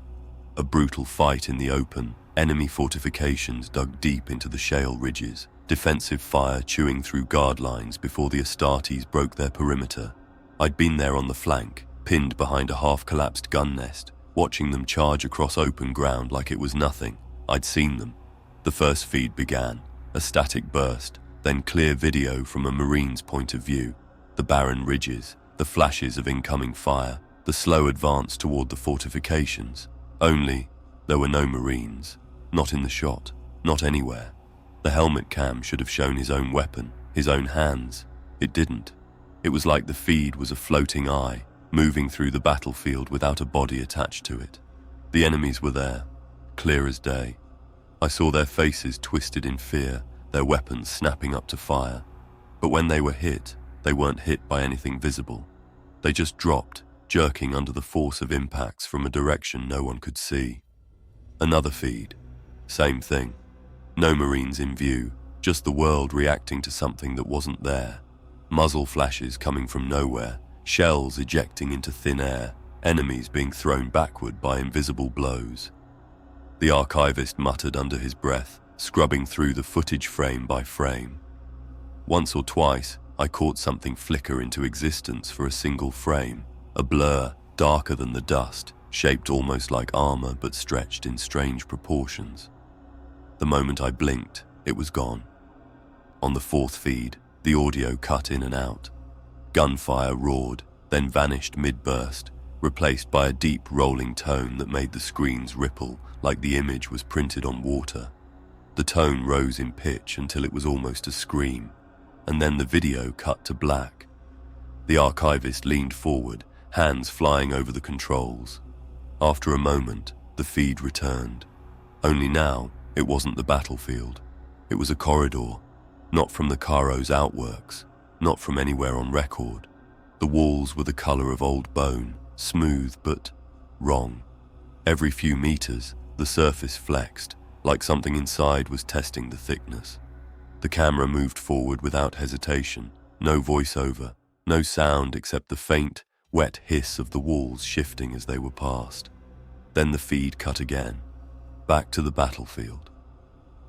A brutal fight in the open, enemy fortifications dug deep into the shale ridges, defensive fire chewing through guard lines before the Astartes broke their perimeter. I'd been there on the flank, pinned behind a half-collapsed gun nest, watching them charge across open ground like it was nothing. I'd seen them. The first feed began, a static burst, then clear video from a Marine's point of view. The barren ridges, the flashes of incoming fire, the slow advance toward the fortifications. Only, there were no Marines. Not in the shot, not anywhere. The helmet cam should have shown his own weapon, his own hands. It didn't. It was like the feed was a floating eye, moving through the battlefield without a body attached to it. The enemies were there, clear as day. I saw their faces twisted in fear, their weapons snapping up to fire. But when they were hit, they weren't hit by anything visible. They just dropped, jerking under the force of impacts from a direction no one could see. Another feed. Same thing. No Marines in view, just the world reacting to something that wasn't there. Muzzle flashes coming from nowhere, shells ejecting into thin air, enemies being thrown backward by invisible blows. The archivist muttered under his breath, scrubbing through the footage frame by frame. Once or twice, I caught something flicker into existence for a single frame, a blur darker than the dust, shaped almost like armor but stretched in strange proportions. The moment I blinked, it was gone. On the fourth feed, the audio cut in and out. Gunfire roared, then vanished mid-burst, replaced by a deep rolling tone that made the screens ripple like the image was printed on water. The tone rose in pitch until it was almost a scream, and then the video cut to black. The archivist leaned forward, hands flying over the controls. After a moment, the feed returned. Only now, it wasn't the battlefield. It was a corridor, not from the Caro's outworks, not from anywhere on record. The walls were the color of old bone, smooth but wrong. Every few meters, the surface flexed, like something inside was testing the thickness. The camera moved forward without hesitation, no voiceover, no sound except the faint, wet hiss of the walls shifting as they were passed. Then the feed cut again, back to the battlefield.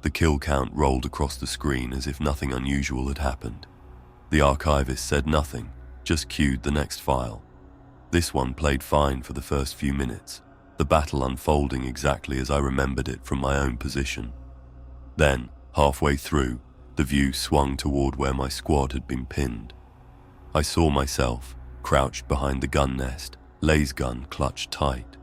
The kill count rolled across the screen as if nothing unusual had happened. The archivist said nothing, just cued the next file. This one played fine for the first few minutes, the battle unfolding exactly as I remembered it from my own position. Then, halfway through, the view swung toward where my squad had been pinned. I saw myself, crouched behind the gun nest, laser gun clutched tight.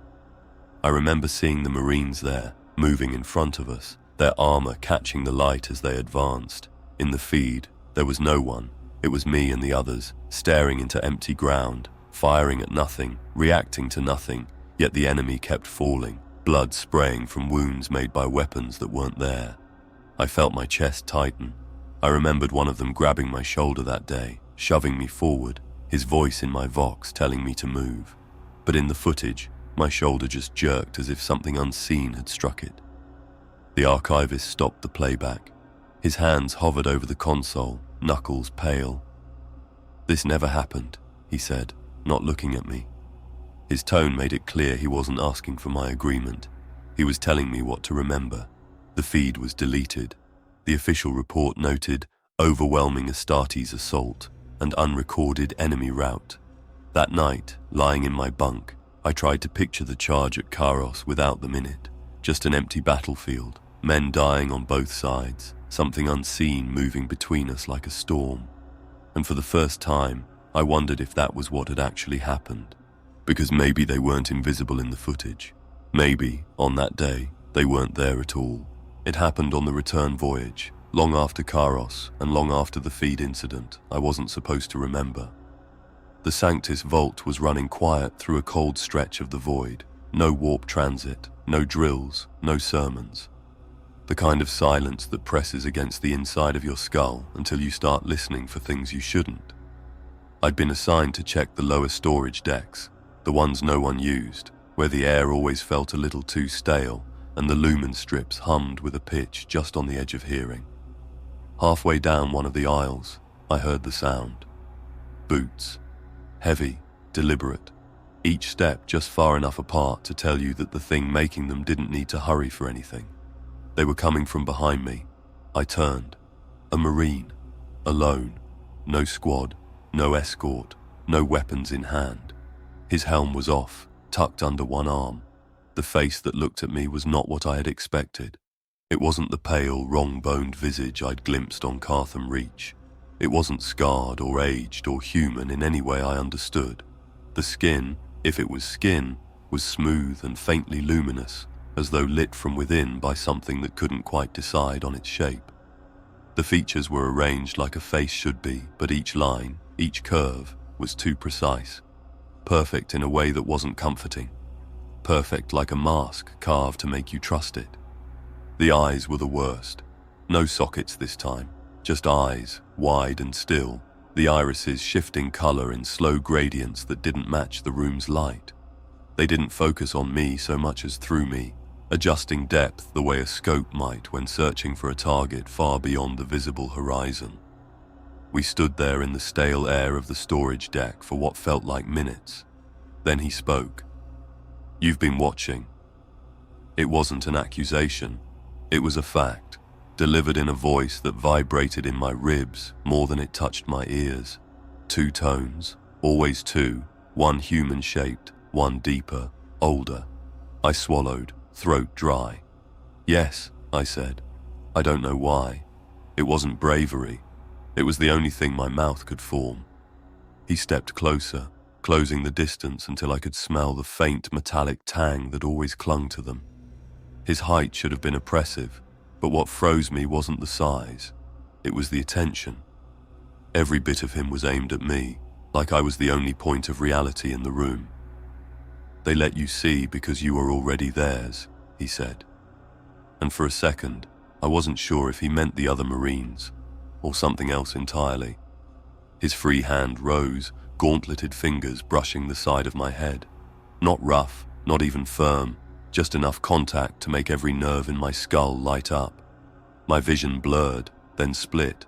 I remember seeing the Marines there, moving in front of us, their armor catching the light as they advanced. In the feed, there was no one. It was me and the others, staring into empty ground, firing at nothing, reacting to nothing, yet the enemy kept falling, blood spraying from wounds made by weapons that weren't there. I felt my chest tighten. I remembered one of them grabbing my shoulder that day, shoving me forward, his voice in my vox telling me to move. But in the footage, my shoulder just jerked as if something unseen had struck it. The archivist stopped the playback. His hands hovered over the console, knuckles pale. "This never happened," he said, not looking at me. His tone made it clear he wasn't asking for my agreement. He was telling me what to remember. The feed was deleted. The official report noted overwhelming Astartes assault and unrecorded enemy rout. That night, lying in my bunk, I tried to picture the charge at Caros without them in it. Just an empty battlefield, men dying on both sides, something unseen moving between us like a storm. And for the first time, I wondered if that was what had actually happened. Because maybe they weren't invisible in the footage. Maybe, on that day, they weren't there at all. It happened on the return voyage, long after Caros and long after the feed incident I wasn't supposed to remember. The Sanctus Vault was running quiet through a cold stretch of the void. No warp transit, no drills, no sermons. The kind of silence that presses against the inside of your skull until you start listening for things you shouldn't. I'd been assigned to check the lower storage decks, the ones no one used, where the air always felt a little too stale and the lumen strips hummed with a pitch just on the edge of hearing. Halfway down one of the aisles, I heard the sound. Boots. Heavy, deliberate. Each step just far enough apart to tell you that the thing making them didn't need to hurry for anything. They were coming from behind me. I turned. A Marine. Alone. No squad. No escort. No weapons in hand. His helm was off, tucked under one arm. The face that looked at me was not what I had expected. It wasn't the pale, wrong-boned visage I'd glimpsed on Cartham Reach. It wasn't scarred or aged or human in any way I understood. The skin, if it was skin, was smooth and faintly luminous, as though lit from within by something that couldn't quite decide on its shape. The features were arranged like a face should be, but each line, each curve, was too precise. Perfect in a way that wasn't comforting. Perfect like a mask carved to make you trust it. The eyes were the worst. No sockets this time, just eyes, wide and still, the irises shifting color in slow gradients that didn't match the room's light. They didn't focus on me so much as through me, adjusting depth the way a scope might when searching for a target far beyond the visible horizon. We stood there in the stale air of the storage deck for what felt like minutes. Then he spoke. "You've been watching." It wasn't an accusation. It was a fact. delivered in a voice that vibrated in my ribs more than it touched my ears. 2 tones, always 2, one human-shaped, one deeper, older. I swallowed, throat dry. "Yes," I said. I don't know why. It wasn't bravery. It was the only thing my mouth could form. He stepped closer, closing the distance until I could smell the faint metallic tang that always clung to them. His height should have been oppressive, but what froze me wasn't the size. It was the attention. Every bit of him was aimed at me, like I was the only point of reality in the room. "They let you see because you were already theirs," he said. And for a second, I wasn't sure if he meant the other Marines, or something else entirely. His free hand rose, gauntleted fingers brushing the side of my head. Not rough, not even firm, just enough contact to make every nerve in my skull light up. My vision blurred, then split.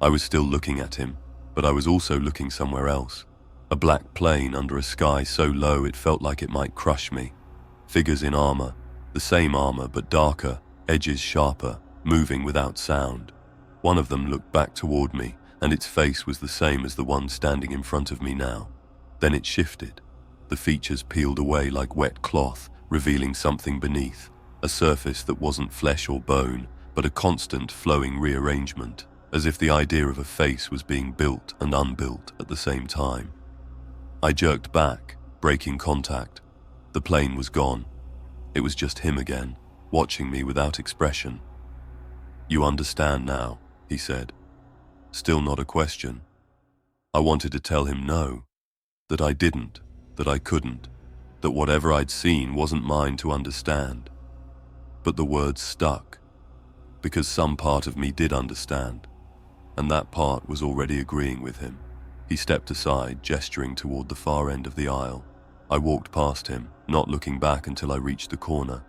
I was still looking at him, but I was also looking somewhere else. A black plane under a sky so low it felt like it might crush me. Figures in armor, the same armor but darker, edges sharper, moving without sound. One of them looked back toward me, and its face was the same as the one standing in front of me now. Then it shifted. The features peeled away like wet cloth, revealing something beneath, a surface that wasn't flesh or bone, but a constant flowing rearrangement, as if the idea of a face was being built and unbuilt at the same time. I jerked back, breaking contact. The plane was gone. It was just him again, watching me without expression. "You understand now," he said. Still not a question. I wanted to tell him no, that I didn't, that I couldn't, that whatever I'd seen wasn't mine to understand. But the words stuck, because some part of me did understand, and that part was already agreeing with him. He stepped aside, gesturing toward the far end of the aisle. I walked past him, not looking back until I reached the corner.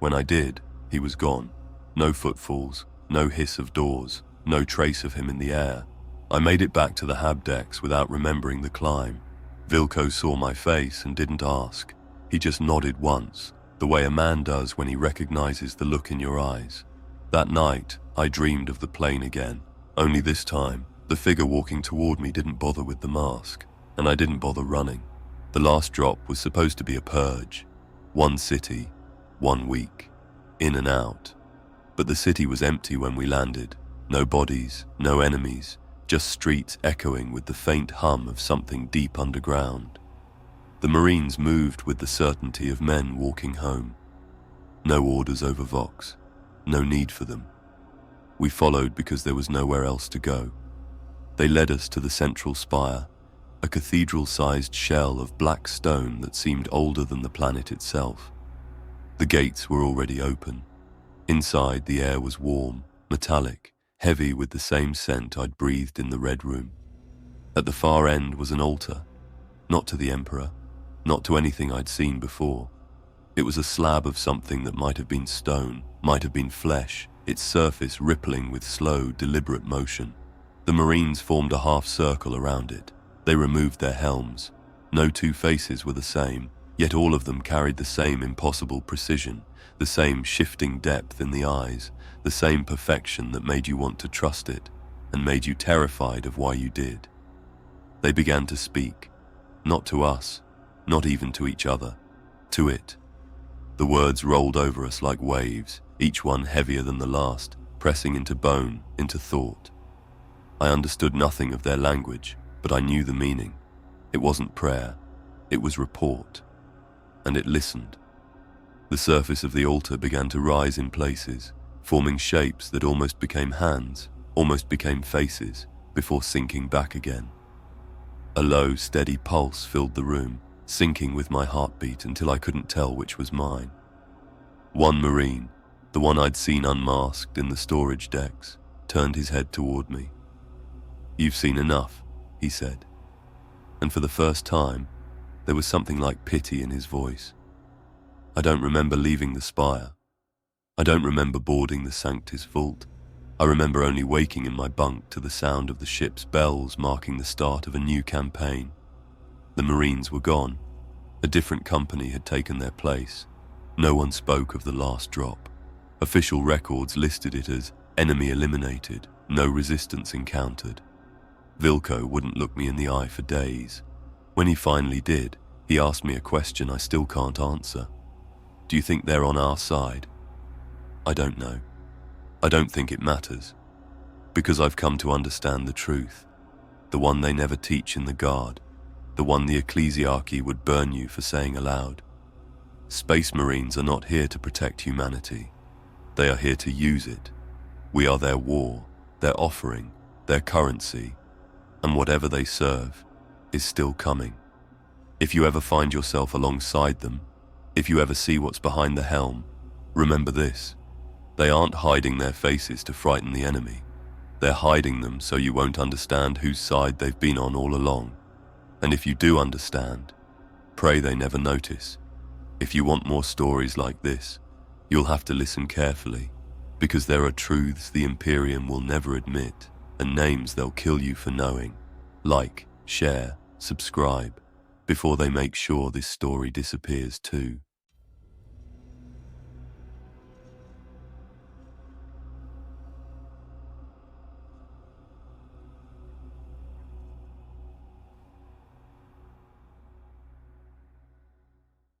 When I did, he was gone. No footfalls, no hiss of doors, no trace of him in the air. I made it back to the hab decks without remembering the climb. Vilko saw my face and didn't ask. He just nodded once, the way a man does when he recognizes the look in your eyes. That night, I dreamed of the plane again. Only this time, the figure walking toward me didn't bother with the mask, and I didn't bother running. The last drop was supposed to be a purge. 1 city, 1 week, in and out. But the city was empty when we landed. No bodies, no enemies, just streets echoing with the faint hum of something deep underground. The Marines moved with the certainty of men walking home. No orders over Vox, no need for them. We followed because there was nowhere else to go. They led us to the central spire, a cathedral-sized shell of black stone that seemed older than the planet itself. The gates were already open. Inside, the air was warm, metallic, heavy with the same scent I'd breathed in the Red Room. At the far end was an altar, not to the Emperor, not to anything I'd seen before. It was a slab of something that might have been stone, might have been flesh, its surface rippling with slow, deliberate motion. The Marines formed a half-circle around it. They removed their helms. No 2 faces were the same, yet all of them carried the same impossible precision, the same shifting depth in the eyes, the same perfection that made you want to trust it, and made you terrified of why you did. They began to speak, not to us, not even to each other, to it. The words rolled over us like waves, each one heavier than the last, pressing into bone, into thought. I understood nothing of their language, but I knew the meaning. It wasn't prayer, it was report. And it listened. The surface of the altar began to rise in places, forming shapes that almost became hands, almost became faces, before sinking back again. A low, steady pulse filled the room, syncing with my heartbeat until I couldn't tell which was mine. One Marine, the one I'd seen unmasked in the storage decks, turned his head toward me. "You've seen enough," he said. And for the first time, there was something like pity in his voice. I don't remember leaving the spire. I don't remember boarding the Sanctus vault. I remember only waking in my bunk to the sound of the ship's bells marking the start of a new campaign. The Marines were gone. A different company had taken their place. No one spoke of the last drop. Official records listed it as Enemy eliminated, no resistance encountered. Vilko wouldn't look me in the eye for days. When he finally did, he asked me a question I still can't answer. Do you think they're on our side? I don't know. I don't think it matters. Because I've come to understand the truth. The one they never teach in the Guard. The one the ecclesiarchy would burn you for saying aloud. Space Marines are not here to protect humanity. They are here to use it. We are their war, their offering, their currency, and whatever they serve is still coming. If you ever find yourself alongside them, if you ever see what's behind the helm, remember this. They aren't hiding their faces to frighten the enemy. They're hiding them so you won't understand whose side they've been on all along. And if you do understand, pray they never notice. If you want more stories like this, you'll have to listen carefully, because there are truths the Imperium will never admit, and names they'll kill you for knowing. Like, share, subscribe, before they make sure this story disappears too.